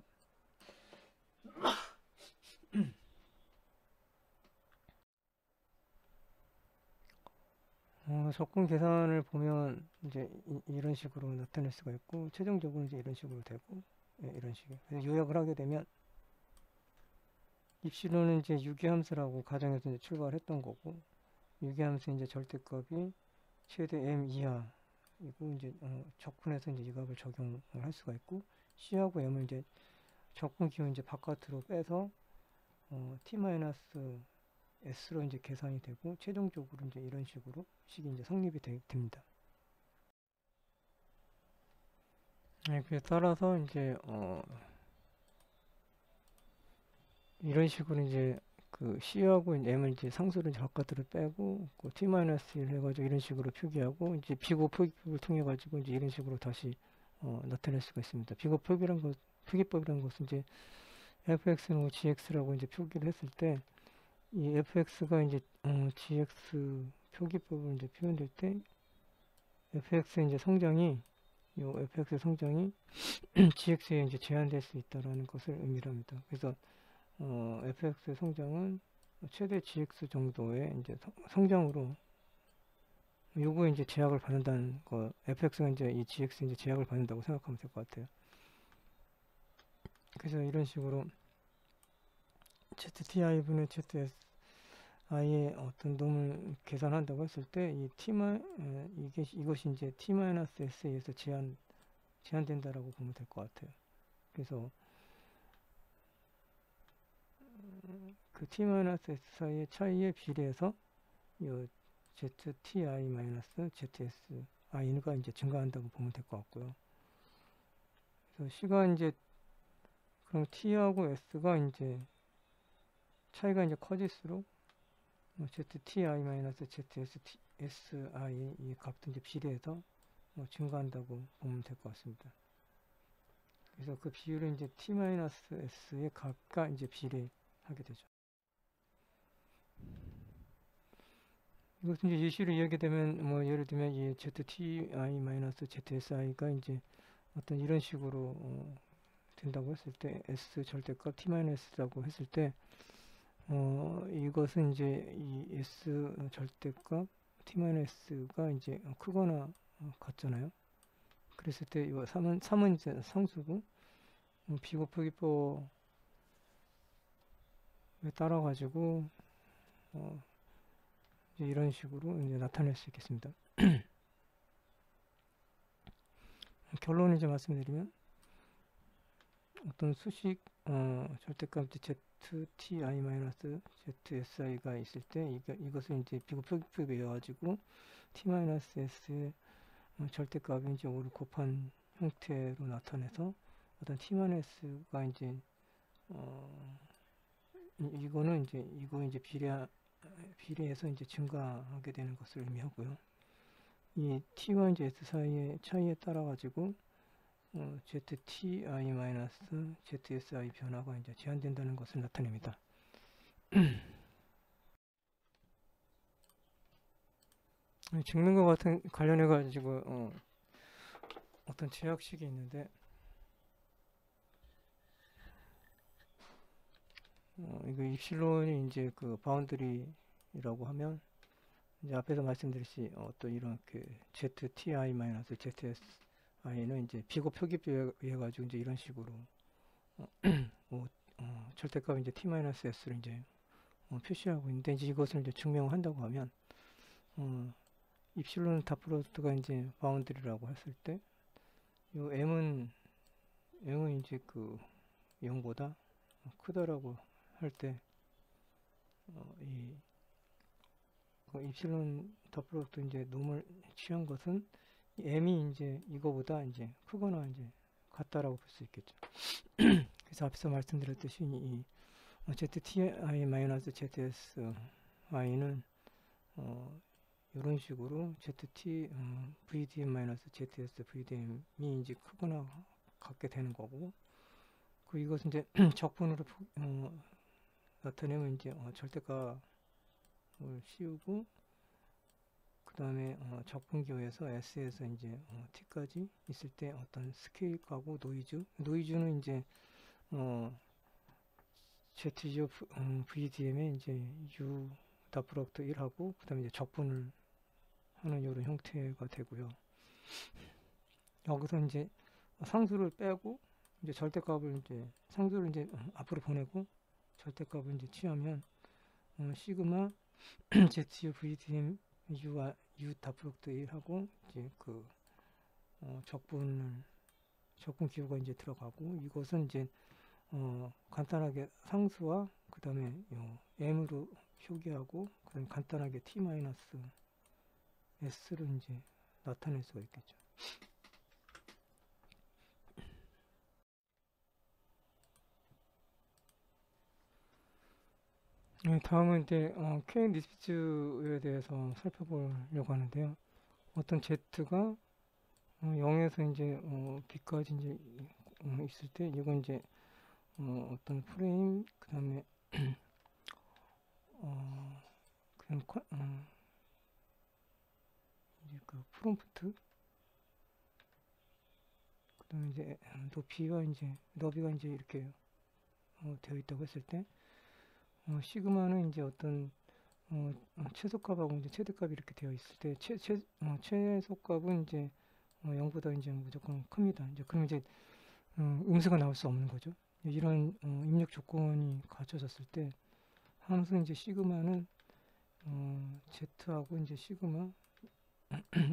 S1: 적분 계산을 보면 이제 이런 식으로 나타낼 수가 있고 최종적으로 이제 이런 식으로 되고 이런 식이에요. 그래서 요약을 하게 되면 입시로는 이제 유기함수라고 가정에서 이제 출발했던 거고 유기함수 이제 절대값이 최대 m 이하이고 이제 적분해서 이제 이 값을 적용을 할 수가 있고 C하고 M을 이제 적분 기호 이제 바깥으로 빼서 T-S로 이제 계산이 되고 최종적으로 이제 이런 식으로 식이 이제 성립이 됩니다. 네, 그에 따라서 이제 이런 식으로 이제 그 C하고 M을 이제 상수를 이제 바깥으로 빼고 그 T-1 해가지고 이런 식으로 표기하고 이제 비고 표기법을 통해 가지고 이제 이런 식으로 다시 나타낼 수가 있습니다. 비고 표기법이란 것은 이제 fx는 gx라고 이제 표기를 했을 때 이 fx가 이제 gx 표기법으로 이제 표현될 때 fx의 이제 성장이 요 fx의 성장이 gx에 이제 제한될 수 있다라는 것을 의미합니다. 그래서 fx의 성장은 최대 gx 정도의 이제 성장으로 요거에 이제 제약을 받는다는 거, fx가 이제 이 gx에 이제 제약을 받는다고 생각하면 될 것 같아요. 그래서 이런 식으로 zti분의 zi의 어떤 놈을 계산한다고 했을 때 이 이것이 이제 t-s에 의해서 제한된다라고 보면 될 것 같아요. 그래서 그 t-s 사이의 차이에 비례해서 이 zti-zsi가 이제 증가한다고 보면 될 것 같고요. 그래서 C가 이제 그럼 T하고 S가 이제 차이가 이제 커질수록 ZTI-ZSI 이 값도 이제 비례해서 증가한다고 보면 될 것 같습니다. 그래서 그 비율은 이제 T-S의 값과 이제 비례하게 되죠. 이것은 이제 예시를 이야기 되면 예를 들면 이 ZTI-ZSI가 이제 어떤 이런 식으로 된다고 했을 때 S 절대값 T-S라고 했을 때 이것은 이제 이 S 절대값 T-S가 이제 크거나 같잖아요. 그랬을 때 이 3은 이제 상수고 비곱표기법에 따라 가지고 이제 이런 식으로 이제 나타낼 수 있겠습니다. 결론을 이제 말씀드리면 어떤 수식 절대값 ZTI-ZSI가 있을 때 이것을 이제 비곱표기법에 의해 가지고 T-S의 절대값이 이제 5를 곱한 형태로 나타내서 어떤 T-S가 이제 이거는 이제 이거 이제 비례해서 이제 증가하게 되는 것을 의미하고요. 이 T와 이제 S 사이의 차이에 따라 가지고 ZTI-ZSI 변화가 이제 제한된다는 것을 나타냅니다. 증명과 같은 관련해 가지고 어떤 제약식이 있는데 이거 입실론이 이제 그 바운드리라고 하면 이제 앞에서 말씀드렸듯이 또 이런 그 ZTI-ZSI는 이제 비고 표기법에 의해 가지고 이제 이런 식으로 절대값 이제 T-S를 이제 표시하고 있는데 이제 이것을 이제 증명한다고 하면 입실론 다프로스트가 이제 바운드리라고 했을 때 요 m은 이제 그 0보다 크다라고 할 때 이 입실론 다프로스트 이제 놈을 취한 것은 m이 이제 이거보다 이제 크거나 이제 같다라고 볼 수 있겠죠. 그래서 앞서 말씀드렸듯이 이 ZTI-ZSI는 이런 식으로 ZT VDM-ZS VDM이 이제 크거나 같게 되는 거고, 그 이것은 이제 적분으로 나타내면 이제 절대값을 씌우고 그 다음에 적분기호에서 S에서 이제 T까지 있을 때 어떤 스케일하고 노이즈는 이제 ZGO VDM에 이제 U 다프로덕트 1하고 그 다음에 이제 적분을 하는 이런 형태가 되고요. 여기서 이제 상수를 빼고 이제 절대값을 이제 상수를 이제 앞으로 보내고 절대값을 이제 취하면 시그마 ZU VDM U 다프로덕트 1하고 이제 그 적분 기호가 이제 들어가고, 이것은 이제 간단하게 상수와 그 다음에 m으로 표기하고 그 다음에 간단하게 T-S를 이제 나타낼 수가 있겠죠. 다음은 이제 K 니스피츠에 대해서 살펴보려고 하는데요. 어떤 Z가 0에서 이제 B까지 이제 있을 때 이건 이제 어떤 프레임 그 다음에 그냥 이제 그 프롬프트 그 다음에 이제 높이가 이제 너비가 이제 이렇게 되어 있다고 했을 때 시그마는 이제 어떤 최소값하고 이제 최대값이 이렇게 되어 있을 때 최소값은 이제 0보다 이제 무조건 큽니다. 이제 그러면 이제 음수가 나올 수 없는 거죠. 이런 입력 조건이 갖춰졌을 때 함수 이제 시그마는 Z하고 이제 시그마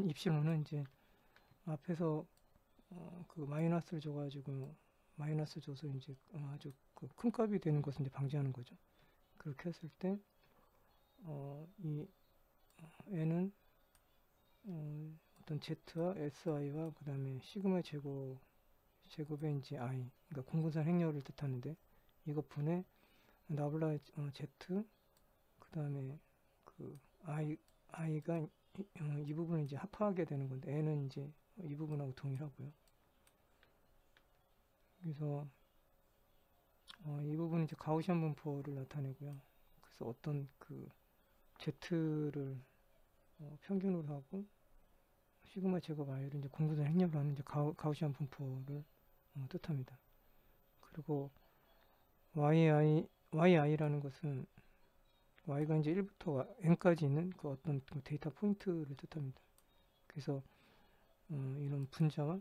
S1: 입실론은 이제 앞에서 그 마이너스를 줘가지고 마이너스 줘서 이제 아주 그 큰 값이 되는 것을 이제 방지하는 거죠. 그렇게 했을 때 이 n은 어떤 z와 si와 그 다음에 시그마 제곱의 이제 i, 그러니까 공분산 행렬을 뜻하는데 이것 분의 나블라 Z, 그 다음에 그 I가 이 부분을 이제 합하게 되는 건데 N은 이제 이 부분하고 동일하고요. 그래서 이 부분은 이제 가우시안 분포를 나타내고요. 그래서 어떤 그 Z를 평균으로 하고 시그마 제곱 I를 이제 공분선 행렬로 하는 이제 가우시안 분포를 뜻합니다. 그리고 yi라는 것은 y가 이제 1부터 n까지 있는 그 어떤 그 데이터 포인트를 뜻합니다. 그래서 이런 분자와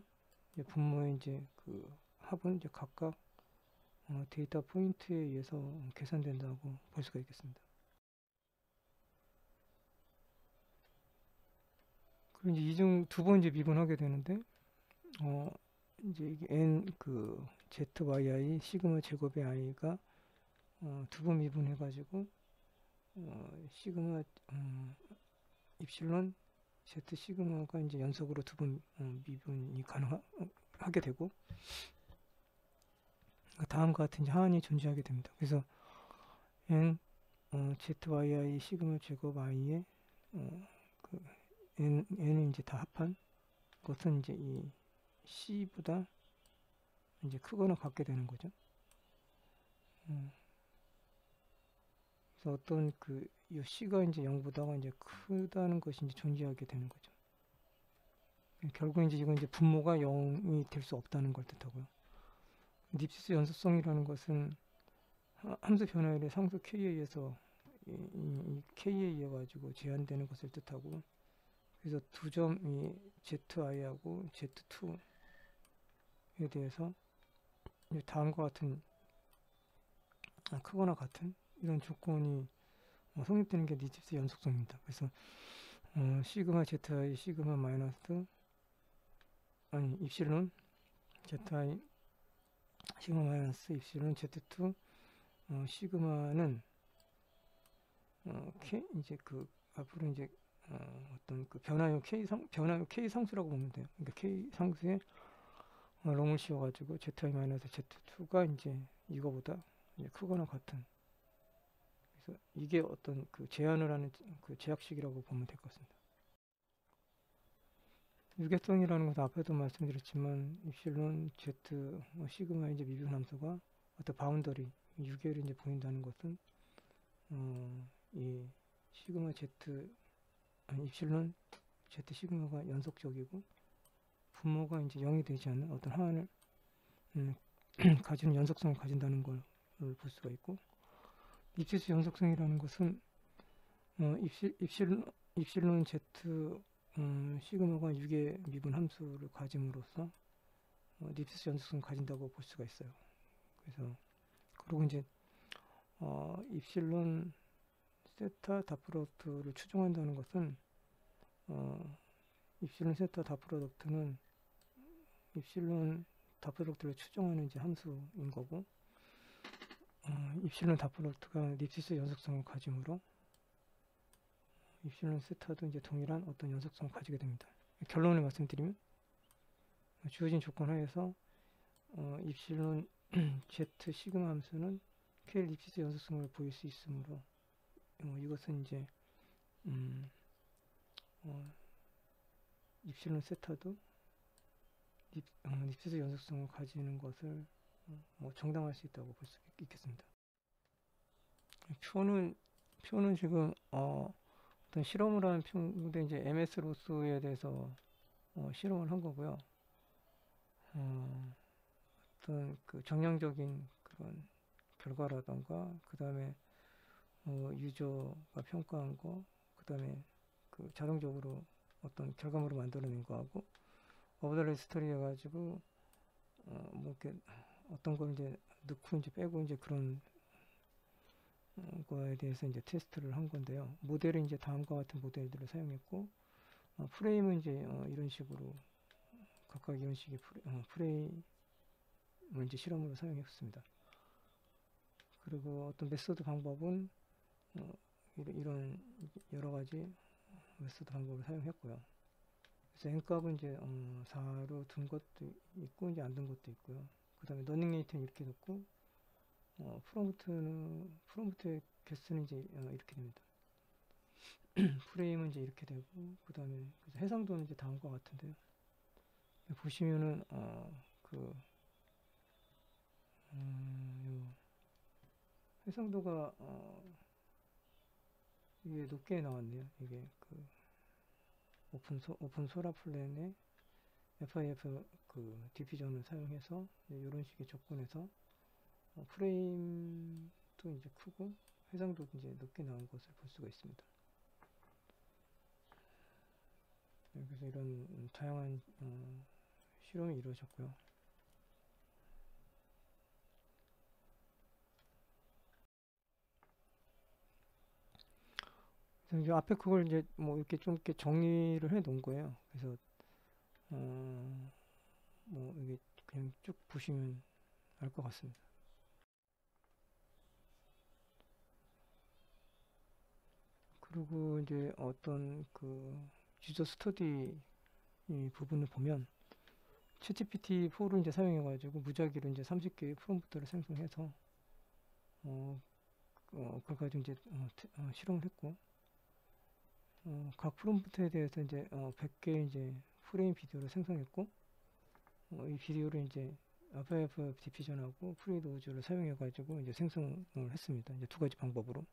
S1: 이제 분모의 이제 그 합은 이제 각각 데이터 포인트에 의해서 계산된다고 볼 수가 있겠습니다. 그리고 이제 이중 두 번 이제 미분하게 되는데 이제 이게 n 그 zy 시그마 제곱의 i가 두 번 미분해가지고 시그마 입실론 z 시그마가 이제 연속으로 두 번 미분이 가능하게 되고 다음과 같은 이제 하한이 존재하게 됩니다. 그래서 n zy 시그마 제곱 i의 그 n은 이제 다 합한 것은 이제 이 c보다 이제 크거나 같게 되는 거죠. 그래서 어떤 그 이 c가 이제 0보다가 이제 크다는 것이 이제 존재하게 되는 거죠. 결국 이제 이건 이제 분모가 0이 될 수 없다는 걸 뜻하고요. 립시스 연속성이라는 것은 함수 변화율의 상수 k에 의해서 이 k에 의해 가지고 제한되는 것을 뜻하고, 그래서 두 점이 zi하고 z2에 대해서 다음과 같은 크거나 같은 이런 조건이 성립되는 게 립시스 연속성입니다. 그래서 시그마 zi 시그마 마이너스 입실론 zi 시그마 마이너스 입실론 z2 시그마는 k 이제 그 앞으로 이제 어떤 그 변화율 k 상수라고 보면 돼요. 그러니까 k 상수에 롱을 씌워가지고 zi 마이너스 z2가 이제 이거보다 이제 크거나 같은, 그래서 이게 어떤 그 제한을 하는 그 제약식이라고 보면 될 것 같습니다. 유계성이라는 것은 앞에도 말씀드렸지만 입실론 z 시그마 이제 미분 함수가 어떤 바운더리 유계를 이제 보인다는 것은 이 시그마 z 입실론 z 시그마가 연속적이고 분모가 이제 0이 되지 않는 어떤 하한을 가지는 연속성을 가진다는 걸 볼 수가 있고, 입시수 연속성이라는 것은 입실론 z 시그마가 유계 미분 함수를 가짐으로써 립시스 연속성을 가진다고 볼 수가 있어요. 그래서 그리고 이제 입실론 세타 다 프로덕트를 추정한다는 것은 입실론 세타 다 프로덕트는 입실론 다 프로덕트를 추정하는 이제 함수인 거고, 입실론 다 프로덕트가 립시스 연속성을 가지므로 입실론 세타도 이제 동일한 어떤 연속성을 가지게 됩니다. 결론을 말씀드리면 주어진 조건 하에서 입실론 z 시그마 함수는 k 립시스 연속성을 보일 수 있으므로 이것은 이제 입실론 세타도 립시스 연속성을 가지는 것을 정당할 수 있다고 볼 수 있겠습니다. 표는 지금 어떤 실험을 하는 표인데 이제 MS 로스에 대해서 실험을 한 거고요. 어떤 그 정량적인 그런 결과라던가 그 다음에 유저가 평가한 거, 그 다음에 그 자동적으로 어떤 결과물을 만들어낸 거하고 어버더레이 스토리 해가지고 뭐 이렇게 어떤 걸 이제 넣고 이제 빼고 이제 그런 거에 대해서 이제 테스트를 한 건데요. 모델은 이제 다음과 같은 모델들을 사용했고, 프레임은 이제 이런 식으로 각각 이런 식의 프레임을 이제 실험으로 사용했습니다. 그리고 어떤 메소드 방법은 이런 여러 가지 메소드 방법을 사용했고요. 그래서 n값은 이제 4로 둔 것도 있고 이제 안 둔 것도 있고요. 그 다음에 러닝 레이트는 이렇게 놓고 프롬프트의 개수는 이제 이렇게 됩니다. 프레임은 이제 이렇게 되고, 그 다음에 해상도는 이제 다음과 같은데요. 보시면은 그 요 해상도가 이게 높게 나왔네요. 이게 그 오픈 소라 플랜의 FIF 그 디피전을 사용해서 이런 식의 조건에서 프레임도 이제 크고 해상도도 이제 높게 나온 것을 볼 수가 있습니다. 그래서 이런 다양한 실험이 이루어졌고요. 그래서 이제 앞에 그걸 이제 뭐 이렇게 좀 이렇게 정리를 해 놓은 거예요. 그래서 뭐 이게 그냥 쭉 보시면 알 것 같습니다. 그리고 이제 어떤 그 유저 스터디 이 부분을 보면 챗GPT4를 이제 사용해가지고 무작위로 이제 30개의 프롬프트를 생성해서 그걸 가지고 이제 실험을 했고 각 프롬프트에 대해서 이제 100개 이제 프레임 비디오를 생성했고 이 비디오를 이제 FIF 디피전하고 프리로즈를 사용해가지고 이제 생성을 했습니다. 이제 두 가지 방법으로.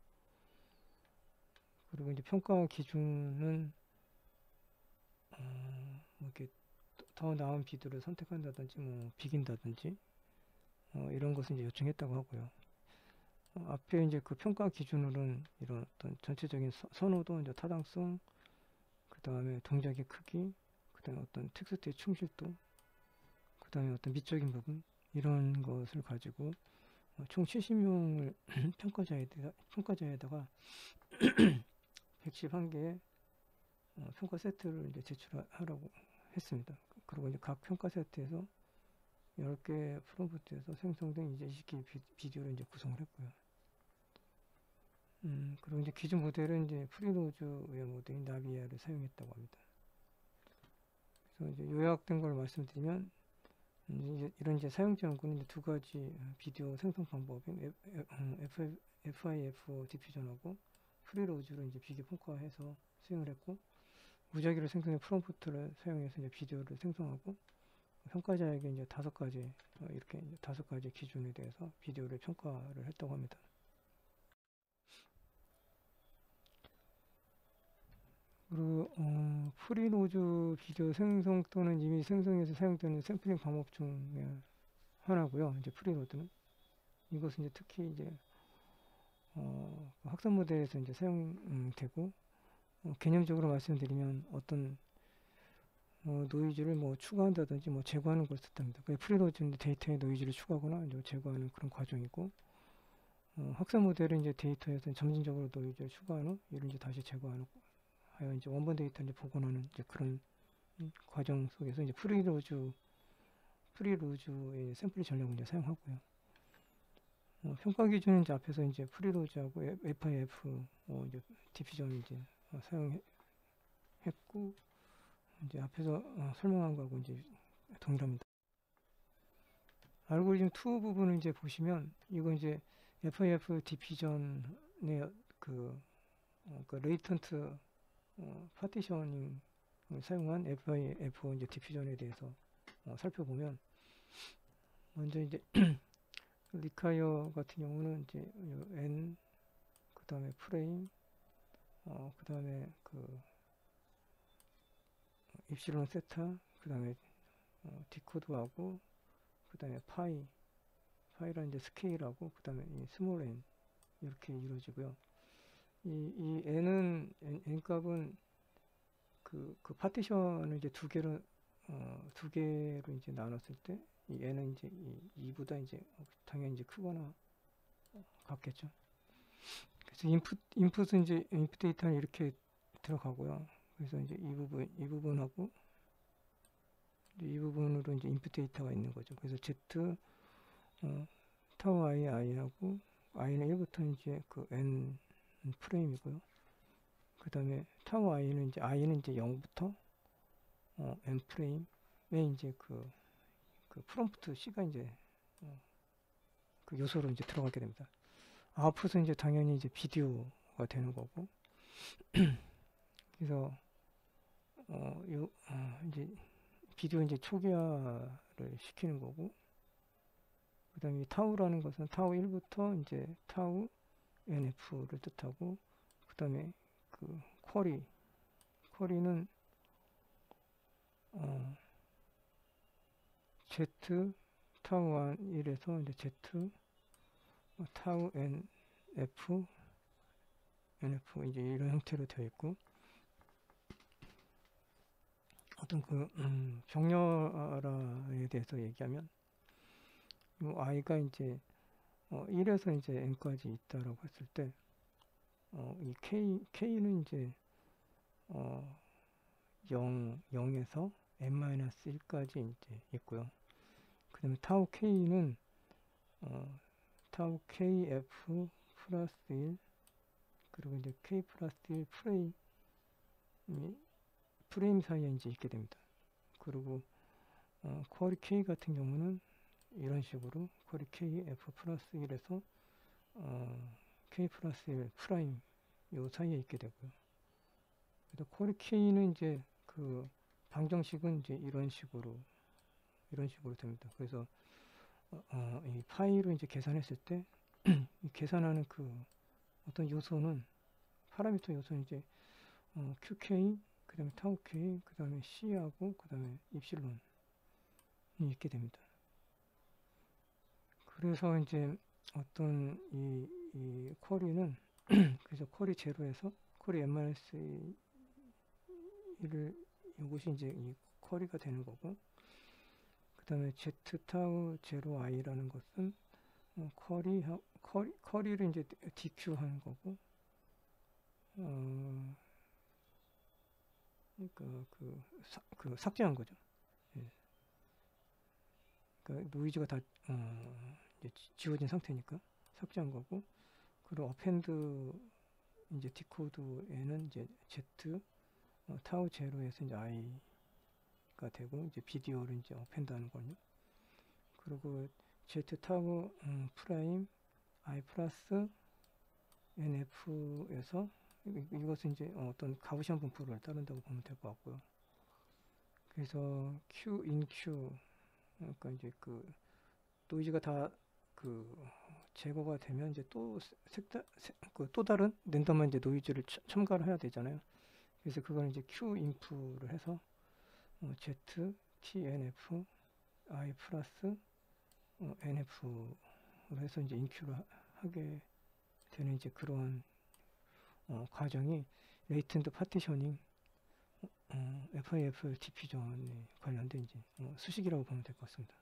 S1: 그리고 이제 평가 기준은 뭐 이렇게 더 나은 비디오를 선택한다든지 뭐 비긴다든지 이런 것을 이제 요청했다고 하고요. 앞에 이제 그 평가 기준으로는 이런 어떤 전체적인 선호도, 이제 타당성, 그 다음에 동작의 크기, 그 다음에 어떤 텍스트의 충실도, 그 다음에 어떤 미적인 부분 이런 것을 가지고 총 70명을 평가자에다가 111개의 평가 세트를 이제 제출하라고 했습니다. 그리고 이제 각 평가 세트에서 10개 프롬프트에서 생성된 이제 20개 비디오를 이제 구성을 했고요. 그리고 이제 기준 모델은 이제 프리로즈의 모델인 나비아를 사용했다고 합니다. 그래서 이제 요약된 걸 말씀드리면 이제 이런 이제 사용자 연구는 이제 두 가지 비디오 생성 방법인 FIF 디퓨전하고 프리로즈를 이제 비교 평가해서 수행을 했고 무작위로 생성된 프롬프트를 사용해서 이제 비디오를 생성하고 평가자에게 이제 5가지 이렇게 5가지 기준에 대해서 비디오를 평가를 했다고 합니다. 그리고 프리로즈 비디오 생성 또는 이미 생성해서 사용되는 샘플링 방법 중에 하나고요. 이제 프리로드는 이것은 이제 특히 이제 학습 모델에서 이제 사용되고 개념적으로 말씀드리면 어떤 노이즈를 뭐 추가한다든지 뭐 제거하는 걸 뜻합니다. 프리로즈는 데이터에 노이즈를 추가하거나 이제 제거하는 그런 과정이고 학습 모델은 이제 데이터에서 점진적으로 노이즈를 추가한 후 이를 이제 다시 제거하는 하여 이제 원본 데이터를 이제 복원하는 이제 그런 과정 속에서 이제 프리로즈의 샘플 전략을 이제 사용하고요. 평가 기준은 이제 앞에서 이제 프리로즈하고 FIF 이제 디퓨전 이제 사용했고 이제 앞에서 설명한 거하고 이제 동일합니다. 알고리즘 2 부분을 이제 보시면 이거 이제 FIF 디퓨전의 그 레이턴트 파티셔닝을 사용한 FIF 이제 디퓨전에 대해서 살펴보면 먼저 이제 리카이어 같은 경우는 이제 n 그 다음에 프레임 그 다음에 그 입실론 세타 그 다음에 디코드하고 그 다음에 파이라는 이제 스케일하고 그 다음에 이 스몰 n 이렇게 이루어지고요. 이 n은 n 값은 그 파티션을 이제 두 개로 이제 나눴을 때 이 n은 이제 이보다 이제 당연히 이제 크거나 같겠죠. 그래서 인풋은 이제 인풋 데이터는 이렇게 들어가고요. 그래서 이제 이 부분하고 이 부분으로 이제 인풋 데이터가 있는 거죠. 그래서 z 타워 i하고 i는 1부터 이제 그 n 프레임이고요. 그 다음에 타워 i는 이제 0부터 n 프레임에 이제 그 프롬프트 c가 이제 그 요소로 이제 들어가게 됩니다. 아웃풋은 이제 당연히 이제 비디오가 되는 거고, 그래서 이제 비디오 이제 초기화를 시키는 거고, 그 다음에 타우라는 것은 타우 1부터 이제 타우 NF를 뜻하고, 그 다음에 그 쿼리는 Z 타우 1에서 이제 Z 타우 NF 이제 이런 형태로 되어 있고, 어떤 그 병렬화에 대해서 얘기하면 이 i가 이제 1에서 이제 n까지 있다라고 했을 때 이 k는 이제 0에서 n-1까지 이제 있고요. 그 다음에 타우 k는 타우 kf 플러스 1, 그리고 이제 k 플러스 1 프레임 사이에 이제 있게 됩니다. 그리고 쿼리 k 같은 경우는 이런 식으로 쿼리 k f 플러스 1에서 k 플러스 1 프라임 요 사이에 있게 되고요. 그래서 쿼리 k는 이제 그 방정식은 이제 이런 식으로 됩니다. 그래서 이 파이로 이제 계산했을 때 계산하는 그 어떤 요소는 파라미터 요소는 이제 qk, 그 다음에 타우 k, 그 다음에 c하고 그 다음에 입실론이 있게 됩니다. 그래서 이제 어떤 이 쿼리는 그래서 쿼리 제로에서 쿼리 n-1를 이것이 이제 이 쿼리가 되는 거고, 그 다음에 z 타우 제로 i라는 것은 쿼리를 이제 dq 하는 거고, 그 삭제한 거죠. 예. 그러니까 노이즈가 다 이제 지워진 상태니까 삭제한 거고, 그리고 어펜드 이제 디코드에는 이제 z 타우 제로에서 이제 i가 되고, 이제 비디오를 이제 어펜드 하는 거요. 그리고 z 타우 프라임 i 플러스 nf에서 이것은 이제 어떤 가우시안 분포를 따른다고 보면 될 것 같고요. 그래서 q in q, 그러니까 이제 그 노이즈가 다 그 제거가 되면 이제 또 또 다른 랜덤한 이제 노이즈를 첨가를 해야 되잖아요. 그래서 그걸 이제 q 인프를 해서 z tnf i 플러스 nf로 해서 이제 인큐를 하게 되는 이제 그런 과정이 레이텐트 파티셔닝 FIF 디퓨전에 관련된 이제 수식이라고 보면 될 것 같습니다.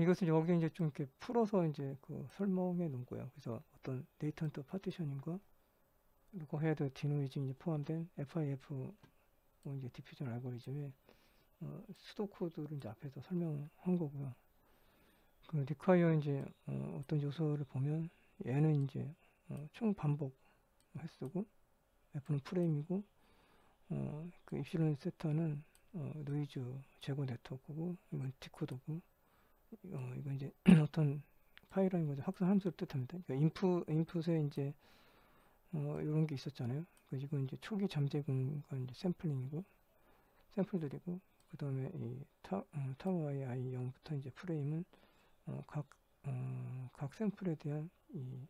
S1: 이것은 여기 이제 좀 이렇게 풀어서 이제 그 설명해 놓은 거예요. 그래서 어떤 레이턴트 파티셔닝과 그리고 헤드 디노이징이 포함된 FIF 이제 디퓨전 알고리즘의 수도 코드를 이제 앞에서 설명한 거고요. 그 리콰이어 이제 어떤 요소를 보면 얘는 이제 총 반복 횟수고, F는 프레임이고, 그 입실론 세터는 노이즈 제거 네트워크고, 이건 디코더고, 이건 이제 어떤 파일이라는 거죠. 확산 함수를 뜻합니다. 그러니까 인풋에 이제 이런 게 있었잖아요. 이건 이제 초기 잠재 공간 이제 샘플링이고, 샘플들이고, 그 다음에 이 타워 i 0부터 이제 프레임은 각 샘플에 대한 이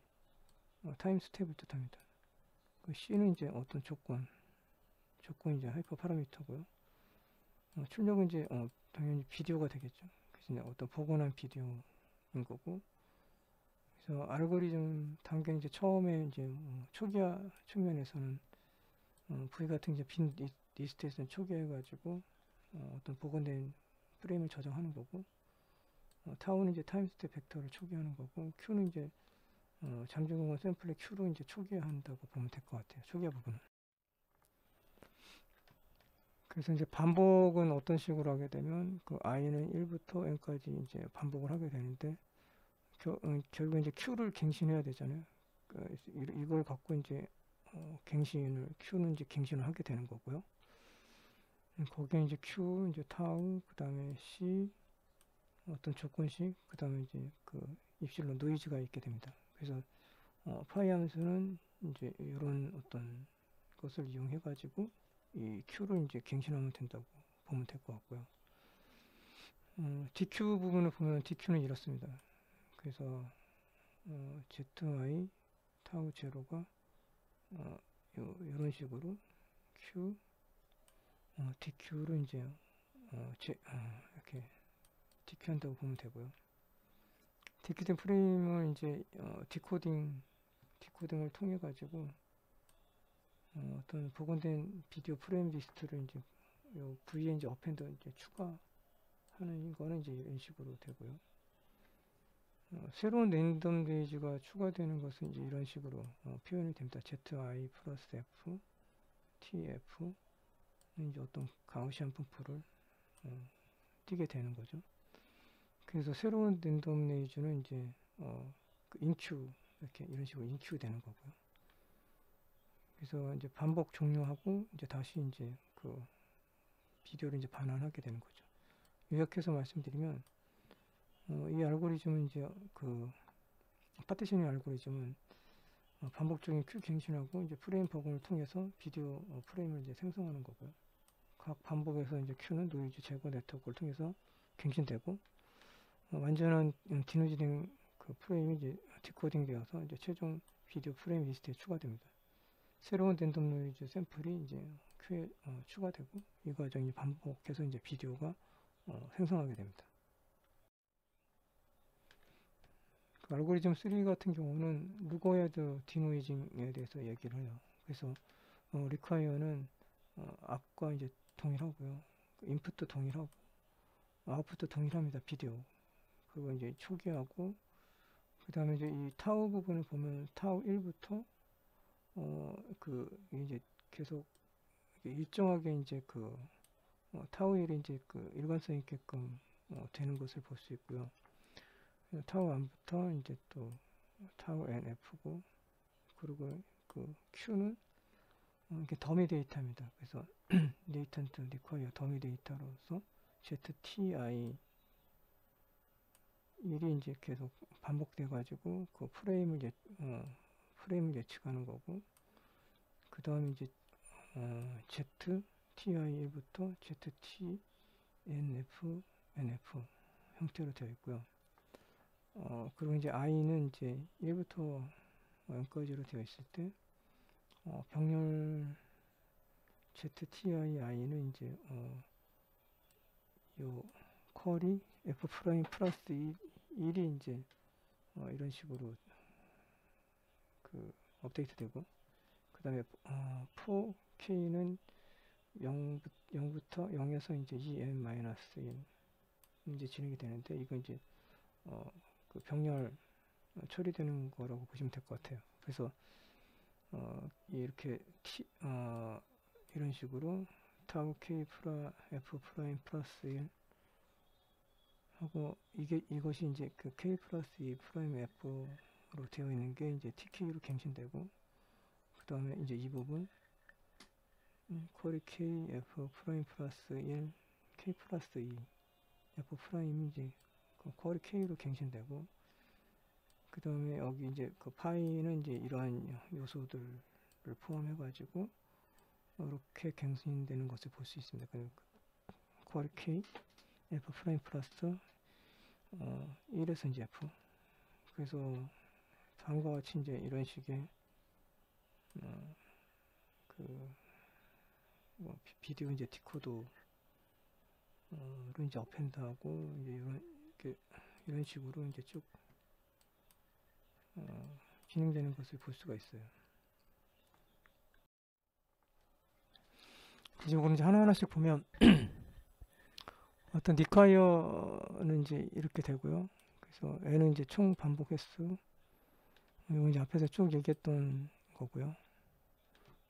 S1: 타임 스텝을 뜻합니다. 그 C는 이제 어떤 조건이 이제 하이퍼 파라미터고요. 출력은 이제 당연히 비디오가 되겠죠. 그래서 이제 어떤 복원한 비디오인 거고, 그래서 알고리즘 단계 이제 처음에 이제 초기화 측면에서는 V 같은 이제 빈 리스트에서는 초기화해가지고 어떤 복원된 프레임을 저장하는 거고, 타우는 이제 타임 스텝 벡터를 초기화하는 거고, Q는 이제 잠재 공간 샘플의 Q로 이제 초기화한다고 보면 될 것 같아요. 초기화 부분은. 그래서 이제 반복은 어떤 식으로 하게 되면 그 i는 1부터 n까지 이제 반복을 하게 되는데, 결국 이제 Q를 갱신해야 되잖아요. 이걸 갖고 이제 Q는 이제 갱신을 하게 되는 거고요. 거기에 이제 Q, 이제 타우, 그 다음에 C, 어떤 조건식, 그 다음에 이제 그 입실로 노이즈가 있게 됩니다. 그래서 파이 함수는 이제 이런 어떤 것을 이용해 가지고 이 Q를 이제 갱신하면 된다고 보면 될 것 같고요. DQ 부분을 보면 DQ는 이렇습니다. 그래서 ZY 타우 제로가 이런 식으로 Q DQ를 이제 이렇게 DQ 한다고 보면 되고요. DQ된 프레임을 이제 디코딩을 통해 가지고 어떤 복원된 비디오 프레임 리스트를 이제 요 V에 이제 어펜더 이제 추가하는 거는 이제 이런 식으로 되고요. 새로운 랜덤 레이즈가 추가되는 것은 이제 이런 식으로 표현이 됩니다. ZI 플러스 F, TF는 이제 어떤 가우시안 분포를 띄게 되는 거죠. 그래서 새로운 랜덤 레이즈는 이제 그 인큐 이렇게 이런 식으로 인큐 되는 거고요. 그래서 이제 반복 종료하고 이제 다시 이제 그 비디오를 이제 반환하게 되는 거죠. 요약해서 말씀드리면 이 알고리즘은 이제 그 파티셔닝 알고리즘은 반복적인 큐 갱신하고 이제 프레임 복원을 통해서 비디오 프레임을 이제 생성하는 거고요. 각 반복에서 이제 큐는 노이즈 제거 네트워크를 통해서 갱신되고 완전한 디노이즈된 그 프레임이 이제 디코딩 되어서 이제 최종 비디오 프레임 리스트에 추가됩니다. 새로운 랜덤 노이즈 샘플이 이제 큐에 추가되고 이 과정이 반복해서 이제 비디오가 생성하게 됩니다. 그 알고리즘 3 같은 경우는 루거헤드 디노이징에 대해서 얘기를 해요. 그래서 리콰이어는 앞과 이제 동일하고요. 인풋도 동일하고 아웃풋도 동일합니다. 비디오. 그리고 이제 초기하고 그 다음에 이제 이 타우 부분을 보면 타우 1부터 이제 계속 일정하게 이제 그 타우 1이 이제 그 일관성 있게끔 되는 것을 볼 수 있고요. 타우 1부터 이제 또 타우 NF고 그리고 그 Q는 이게 더미 데이터입니다. 그래서 레이턴트 리콰이어 더미 데이터로서 ZTI 1이 이제 계속 반복돼 가지고 그 프레임을 예측하는 거고 그 다음에 이제 ZTI1부터 ZTNF NF 형태로 되어 있고요. 그리고 이제 i는 이제 1부터 n까지로 되어 있을 때 병렬 ZTI는 이제 요 퀄이 F 프라임 플러스 1이 이제 이런 식으로 그 업데이트 되고 그 다음에 4K는 0부터 0에서 이제 2n-1 이제 진행이 되는데 이건 이제 그 병렬 처리되는 거라고 보시면 될 것 같아요. 그래서 이렇게 이런 식으로 타우 K F 프라임 플러스 1 하고 이것이 이제 그 K 플러스 2 프라임 F로 되어 있는 게 이제 TK로 갱신되고 그 다음에 이제 이 부분 퀄이 K F 프라임 플러스 1 K 플러스 2 F 프라임이 이제 그 퀄이 K로 갱신되고 그 다음에 여기 이제 그 파이는 이제 이러한 요소들을 포함해 가지고 이렇게 갱신되는 것을 볼 수 있습니다. 그 퀄이 K F 프라임 플러스 1에서 이제 F 그래서 다음과 같이 이제 이런 식의 비디오 이제 디코더로 이제 어펜드하고 이제 이런 식으로 이제 쭉 진행되는 것을 볼 수가 있어요. 이쪽으로 이제 하나하나씩 보면 어떤 리콰이어는 이제 이렇게 되고요. 그래서 n은 이제 총 반복 횟수 이거 이제 앞에서 쭉 얘기했던 거고요.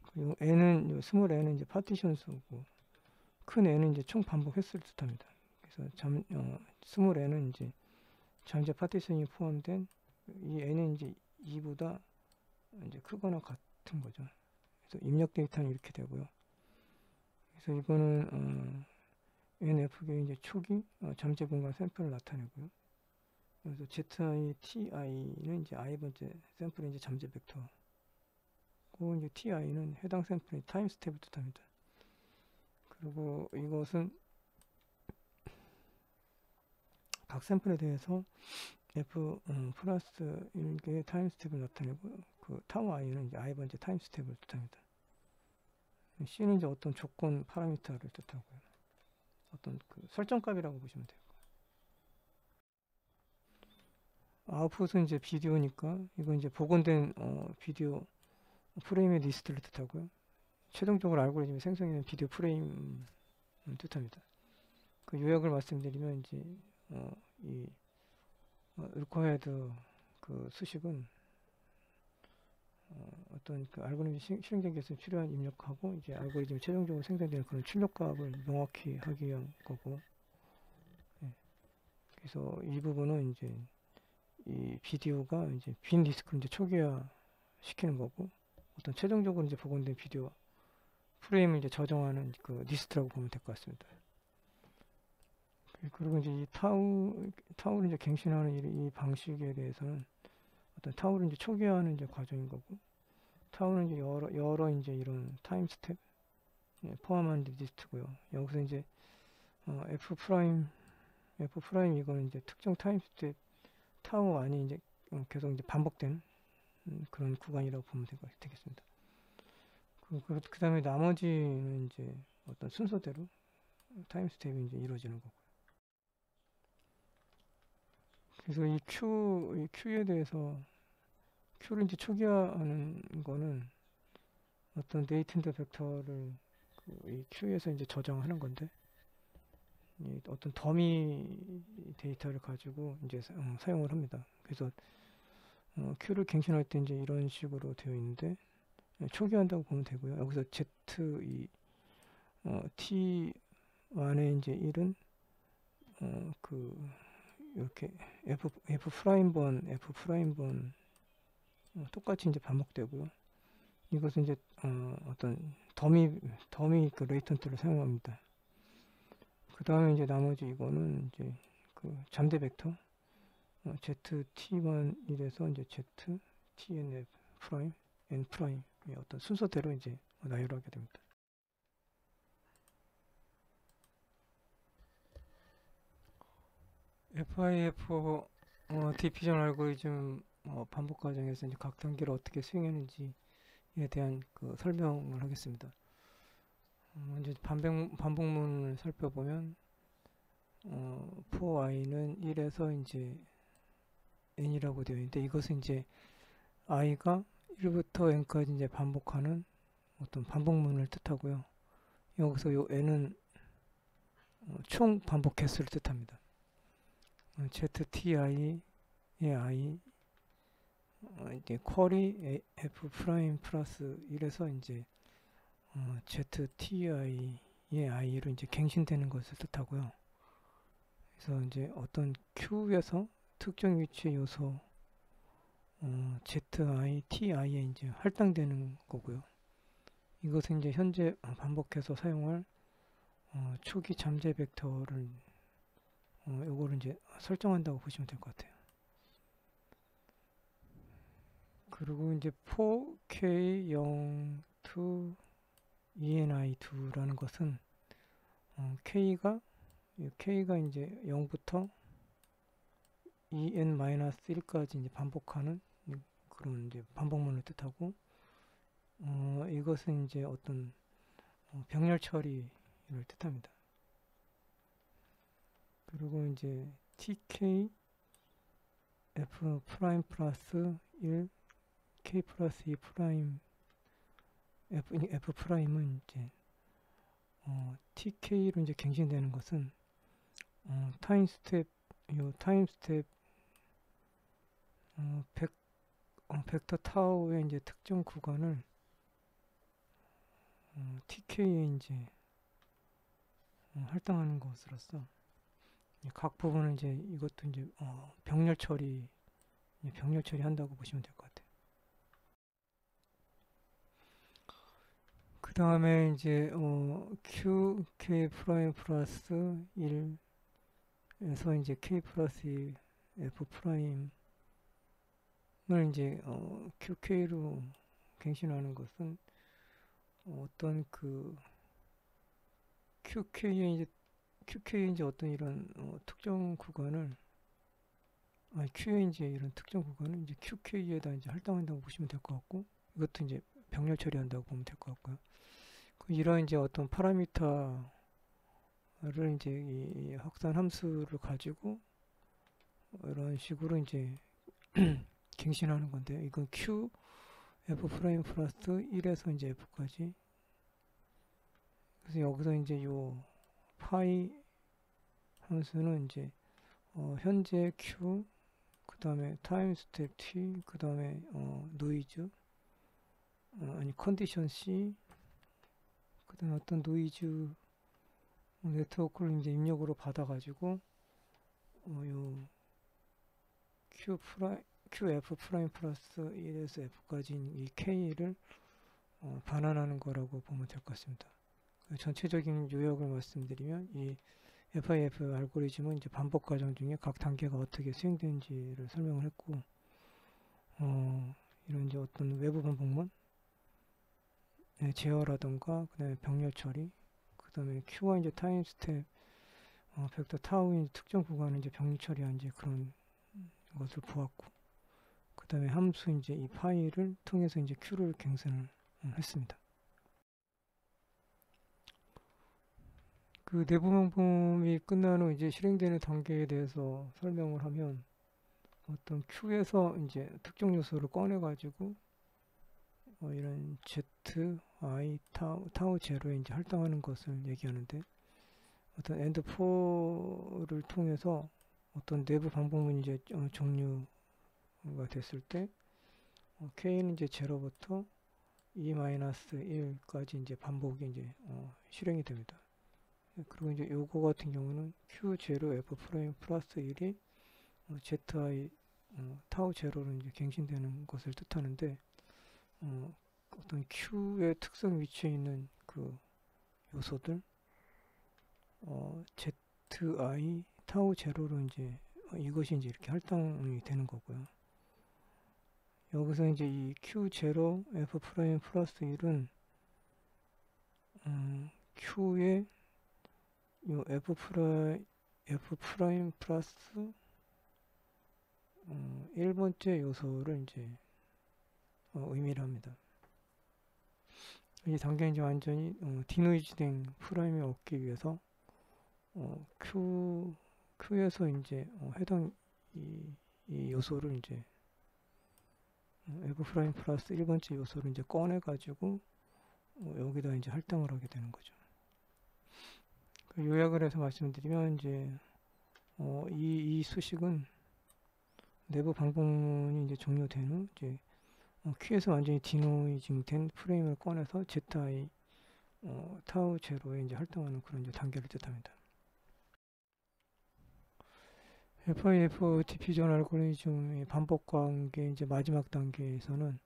S1: 그리고 n은 스몰 n은 이제 파티션 수고 큰 n은 이제 총 반복 횟수를 뜻합니다. 그래서 스몰 n은 이제 잠재 파티션이 포함된 이 n은 이제 2보다 이제 크거나 같은 거죠. 그래서 입력 데이터는 이렇게 되고요. 그래서 이거는 NF가 이제 초기 잠재 공간 샘플을 나타내고요. 그래서 ZI, TI는 이제 I 번째 샘플의 이제 잠재 벡터. 그 이제 TI는 해당 샘플의 타임 스텝을 뜻합니다. 그리고 이것은 각 샘플에 대해서 F 플러스 1개의 타임 스텝을 나타내고 그 타우 i는 이제 I 번째 타임 스텝을 뜻합니다. C는 이제 어떤 조건 파라미터를 뜻하고요. 어떤 그 설정값이라고 보시면 돼요. 아웃풋은 이제 비디오니까 이건 이제 복원된 비디오 프레임의 리스트를 뜻하고요. 최종적으로 알고리즘이 생성하는 비디오 프레임 뜻합니다. 그 요약을 말씀드리면 이제 이 required 그 수식은 어떤 그 알고리즘 실행되기 위해서 필요한 입력하고 이제 알고리즘이 최종적으로 생성되는 그런 출력값을 명확히 하기 위한 거고, 예. 그래서 이 부분은 이제 이 비디오가 이제 빈 디스크를 이제 초기화 시키는 거고, 어떤 최종적으로 이제 복원된 비디오 프레임을 이제 저장하는 그 리스트라고 보면 될 것 같습니다. 그리고 이제 이 타우를 이제 갱신하는 이 방식에 대해서는 어떤 타우를 이제 초기화하는 이제 과정인 거고, 타우는 이제 여러 이제 이런 타임 스텝 포함한 리스트고요. 여기서 이제 F 프라임 이거는 이제 특정 타임 스텝 타우 안이 이제 계속 이제 반복되는 그런 구간이라고 보면 되겠습니다. 그 다음에 나머지는 이제 어떤 순서대로 타임 스텝이 이제 이루어지는 거고요. 그래서 이 Q에 대해서 Q를 이제 초기화하는 거는 어떤 네이튼드 벡터를 이 Q에서 이제 저장하는 건데, 이 어떤 더미 데이터를 가지고 이제 사용을 합니다. 그래서 Q를 갱신할 때 이제 이런 식으로 되어 있는데, 초기화한다고 보면 되고요. 여기서 Z T 안에 이제 1은 그 이렇게 F 프라임 번 똑같이 이제 반복되고요. 이것은 이제 어떤 더미 그 레이턴트를 사용합니다. 그 다음에 이제 나머지 이거는 이제 그 잠재 벡터 ZT1이래서 이제 ZTNF 프라임 N 프라임의 어떤 순서대로 이제 나열하게 됩니다. FIF 디피전 알고리즘 반복 과정에서 이제 각 단계를 어떻게 수행했는지에 대한 그 설명을 하겠습니다. 먼저 반복문을 살펴보면 for i는 1에서 이제 n이라고 되어 있는데, 이것은 이제 i가 1부터 n까지 이제 반복하는 어떤 반복문을 뜻하고요. 여기서 요 n은 총 반복 개수를 뜻합니다. ZTI의 i 이제 쿼리 F 프라임 플러스 1에서 이제 ZTI의 i로 이제 갱신되는 것을 뜻하고요. 그래서 이제 어떤 Q에서 특정 위치의 요소 ZI, TI에 이제 할당되는 거고요. 이것은 이제 현재 반복해서 사용할 초기 잠재 벡터를 요거를 이제 설정한다고 보시면 될 것 같아요. 그리고 이제 4K0 to ENI2라는 것은 K가 이제 0부터 EN-1까지 이제 반복하는 그런 이제 반복문을 뜻하고, 이것은 이제 어떤 병렬 처리를 뜻합니다. 그리고 이제 TK F 프라임 플러스 1 K 플러스 2 프라임 F 프라임은 이제 TK로 이제 갱신되는 것은 타임 스텝 벡터 타우의 이제 특정 구간을 TK에 이제 할당하는 것으로서 각 부분은 이제 이것도 이제 병렬 처리한다고 보시면 될 것 같아요. 그 다음에 이제 q k 프라임 플러스 1에서 이제 k 플러스 2 f 프라임을 이제 qk로 갱신하는 것은 어떤 그 qk의 이제 어떤 이런 특정 구간을 q의 이제 이런 특정 구간을 이제 qk에다 이제 할당한다고 보시면 될 것 같고, 이것도 이제 병렬 처리한다고 보면 될 것 같고요. 이런 이제 어떤 파라미터를 이제 이 확산 함수를 가지고 이런 식으로 이제 갱신하는 건데, 이건 q f 프라임 플러스 1에서 이제 f까지. 그래서 여기서 이제 요 파이 함수는 이제 현재 q, 그 다음에 타임 스텝 t, 그 다음에 노이즈, 아니 컨디션 c, 그 다음에 어떤 노이즈 네트워크를 이제 입력으로 받아가지고 요 qf 프라임 플러스 1에서 f까지인 이 k를 반환하는 거라고 보면 될 것 같습니다. 전체적인 요약을 말씀드리면, 이 FIF 알고리즘은 이제 반복 과정 중에 각 단계가 어떻게 수행되는지를 설명을 했고, 이런 이제 어떤 외부 반복문 제어라던가, 그 다음에 병렬 처리, 그 다음에 Q와 이제 타임 스텝, 벡터 타우의 특정 구간을 이제 병렬 처리한 이제 그런 것을 보았고, 그 다음에 함수 이제 이 파일을 통해서 이제 Q를 갱신을 했습니다. 그 내부 방법이 끝난 후 이제 실행되는 단계에 대해서 설명을 하면, 어떤 Q에서 이제 특정 요소를 꺼내 가지고 이런 Z, I, 타우 제로에 이제 할당하는 것을 얘기하는데, 어떤 엔드 4를 통해서 어떤 내부 반복문이 이제 종류가 됐을 때 K는 이제 0부터 E-1까지 이제 반복이 이제 실행이 됩니다. 그리고 이제 요거 같은 경우는 Q0 F 프라임 플러스 1이 ZI 타우 제로로 이제 갱신되는 것을 뜻하는데, 어떤 Q의 특성 위치에 있는 그 요소들 ZI 타우 제로로 이제 이것이 이제 이렇게 할당이 되는 거고요. 여기서 이제 이 Q0 F 프라임 플러스 1은 Q의 요 F 프라임 플러스 1번째 요소를 이제 의미를 합니다. 이 단계는 이제 완전히 디노이즈된 프라임을 얻기 위해서 Q에서 이제 해당 이 요소를 이제 F 프라임 플러스 1번째 요소를 이제 꺼내 가지고 여기다 이제 할당을 하게 되는 거죠. 요약을 해서 말씀드리면, 이제 이 수식은 내부 반복문이 이제 종료된 후 이제 Q에서 완전히 디노이징된 프레임을 꺼내서 ZI 타우 제로에 이제 할당하는 그런 이제 단계를 뜻합니다. FIF 디퓨전 알고리즘의 반복 관계 이제 마지막 단계에서는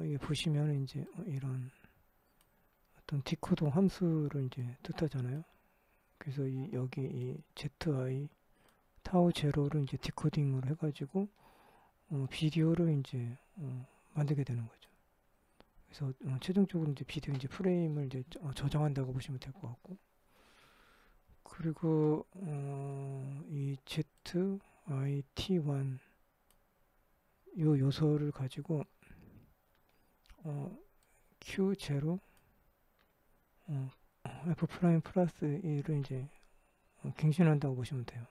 S1: 이게 보시면 이제 이런 어떤 디코딩 함수를 이제 뜻하잖아요. 그래서 여기 이 ZI 타우 제로를 이제 디코딩으로 해가지고 비디오를 이제 만들게 되는 거죠. 그래서 최종적으로 이제 비디오 이제 프레임을 이제 저장한다고 보시면 될 것 같고, 그리고 이 ZIT1 요 요소를 가지고 Q0 F 프라임 플러스 1을 이제 갱신한다고 보시면 돼요.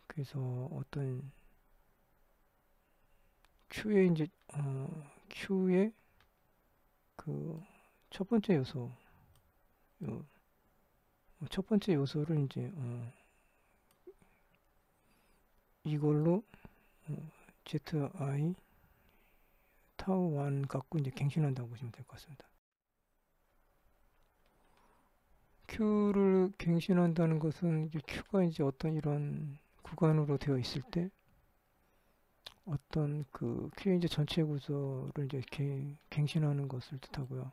S1: 그래서 어떤 Q의 이제 Q의 그 첫 번째 요소, 첫 번째 요소를 이제 이걸로 ZI 타우 1 갖고 이제 갱신한다고 보시면 될 것 같습니다. Q를 갱신한다는 것은 이제 Q가 이제 어떤 이런 구간으로 되어 있을 때 어떤 그 Q의 이제 전체 구조를 이제 갱신하는 것을 뜻하고요.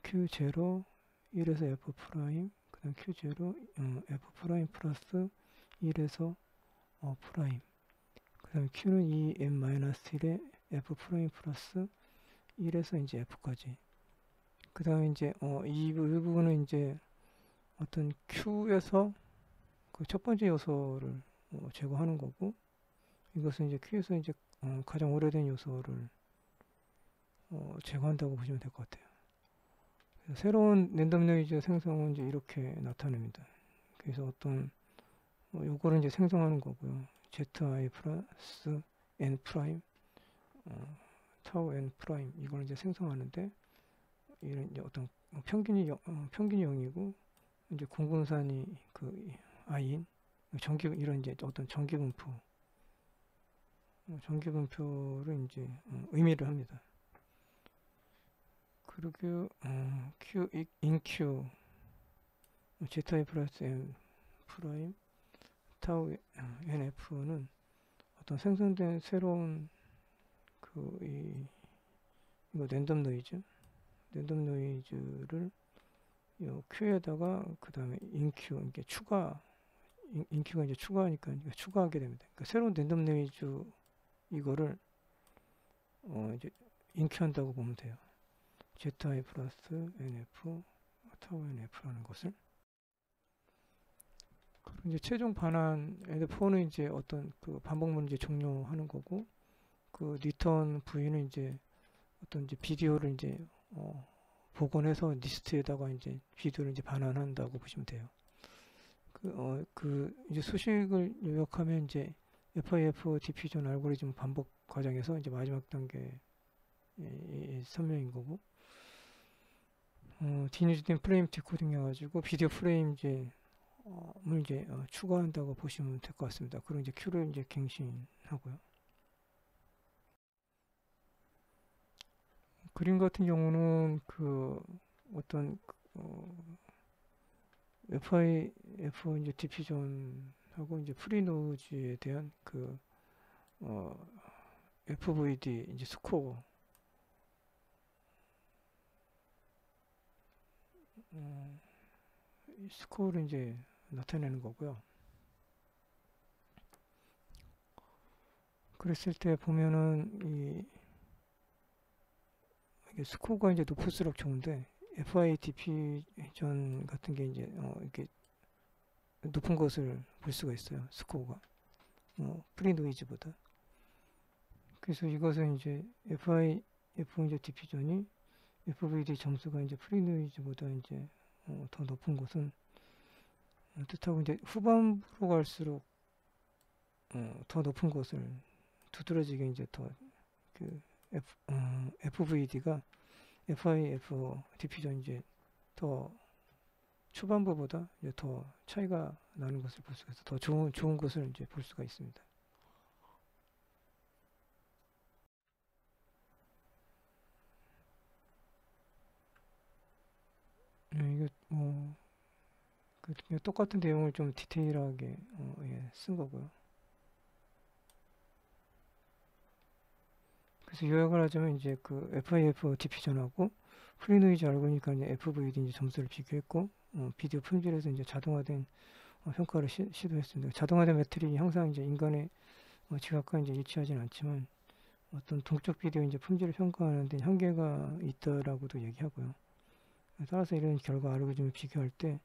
S1: Q0 1에서 F 프라임, 그다음 Q0 F 프라임 플러스 1에서 프라임, 그다음 Q는 2n-1에 F 프라임 플러스 1에서 이제 F까지. 그다음에 이제 이 부분은 이제 어떤 Q에서 그 첫 번째 요소를 제거하는 거고, 이것은 이제 Q에서 이제 가장 오래된 요소를 제거한다고 보시면 될 것 같아요. 그래서 새로운 랜덤 노이즈 생성은 이제 이렇게 나타냅니다. 그래서 어떤 요거를 이제 생성하는 거고요. zi 플러스 n 프라임 타우 n 프라임 이걸 이제 생성하는데, 이런 이제 어떤 평균이 0이고 이제 공분산이 그 i인 전기, 이런 이제 어떤 전기 분표를 이제 의미를 합니다. 그리고 q in q zi 플러스 n 프라임 타우 nf는 어떤 생성된 새로운 이거 랜덤 노이즈를 요 Q에다가 그 다음에 인Q, 이게 인Q가 이제 추가하니까 추가하게 됩니다. 그러니까 새로운 랜덤 노이즈 이거를 이제 인큐한다고 보면 돼요. zi 플러스 nf 타우 nf라는 것을. 그리고 이제 최종 반환 n4는 이제 어떤 그 반복문을 이제 종료하는 거고, 그 리턴 v는 이제 어떤 이제 비디오를 이제 복원해서 리스트에다가 이제 비디오를 이제 반환한다고 보시면 돼요. 이제 수식을 요약하면 이제 FIF 디퓨전 알고리즘 반복 과정에서 이제 마지막 단계 설명인 거고, 디뉴즈된 프레임 디코딩 해가지고 비디오 프레임 을 이제 추가한다고 보시면 될 것 같습니다. 그리고 이제 Q를 이제 갱신하고요. 그림 같은 경우는 그 어떤 FIF 이제 디퓨전하고 이제 프리노즈에 대한 그 FVD 이제 스코어 스코어를 이제 나타내는 거고요. 그랬을 때 보면은 이게 스코어가 이제 높을수록 좋은데, FI 디퓨전 같은 게 이제 이렇게 높은 것을 볼 수가 있어요. 스코어가 프리 노이즈보다. 그래서 이것은 이제 FIF 이제 디퓨전이 FVD 점수가 이제 프리 노이즈보다 이제 더 높은 것은 뜻하고, 이제 후반부로 갈수록 더 높은 것을 두드러지게 이제 더 그 FVD가 FIF 디퓨전 이제 더 초반부보다 이제 더 차이가 나는 것을 볼 수가 있어. 더 좋은 것을 이제 볼 수가 있습니다. 이게 똑같은 내용을 좀 디테일하게 쓴 거고요. 그래서 요약을 하자면 이제 그 FIF 디퓨전하고 프리노이즈 알고니까 이제 FVD 이제 점수를 비교했고, 비디오 품질에서 이제 자동화된 평가를 시도했습니다. 자동화된 매트릭이 항상 이제 인간의 지각과 이제 일치하지는 않지만, 어떤 동적 비디오 이제 품질을 평가하는 데 한계가 있다라고도 얘기하고요. 따라서 이런 결과 알고리즘을 비교할 때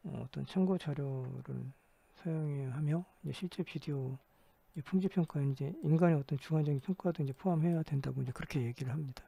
S1: 어떤 참고 자료를 사용해야 하며, 이제 실제 비디오 품질 평가에 이제 인간의 어떤 주관적인 평가도 이제 포함해야 된다고 이제 그렇게 얘기를 합니다.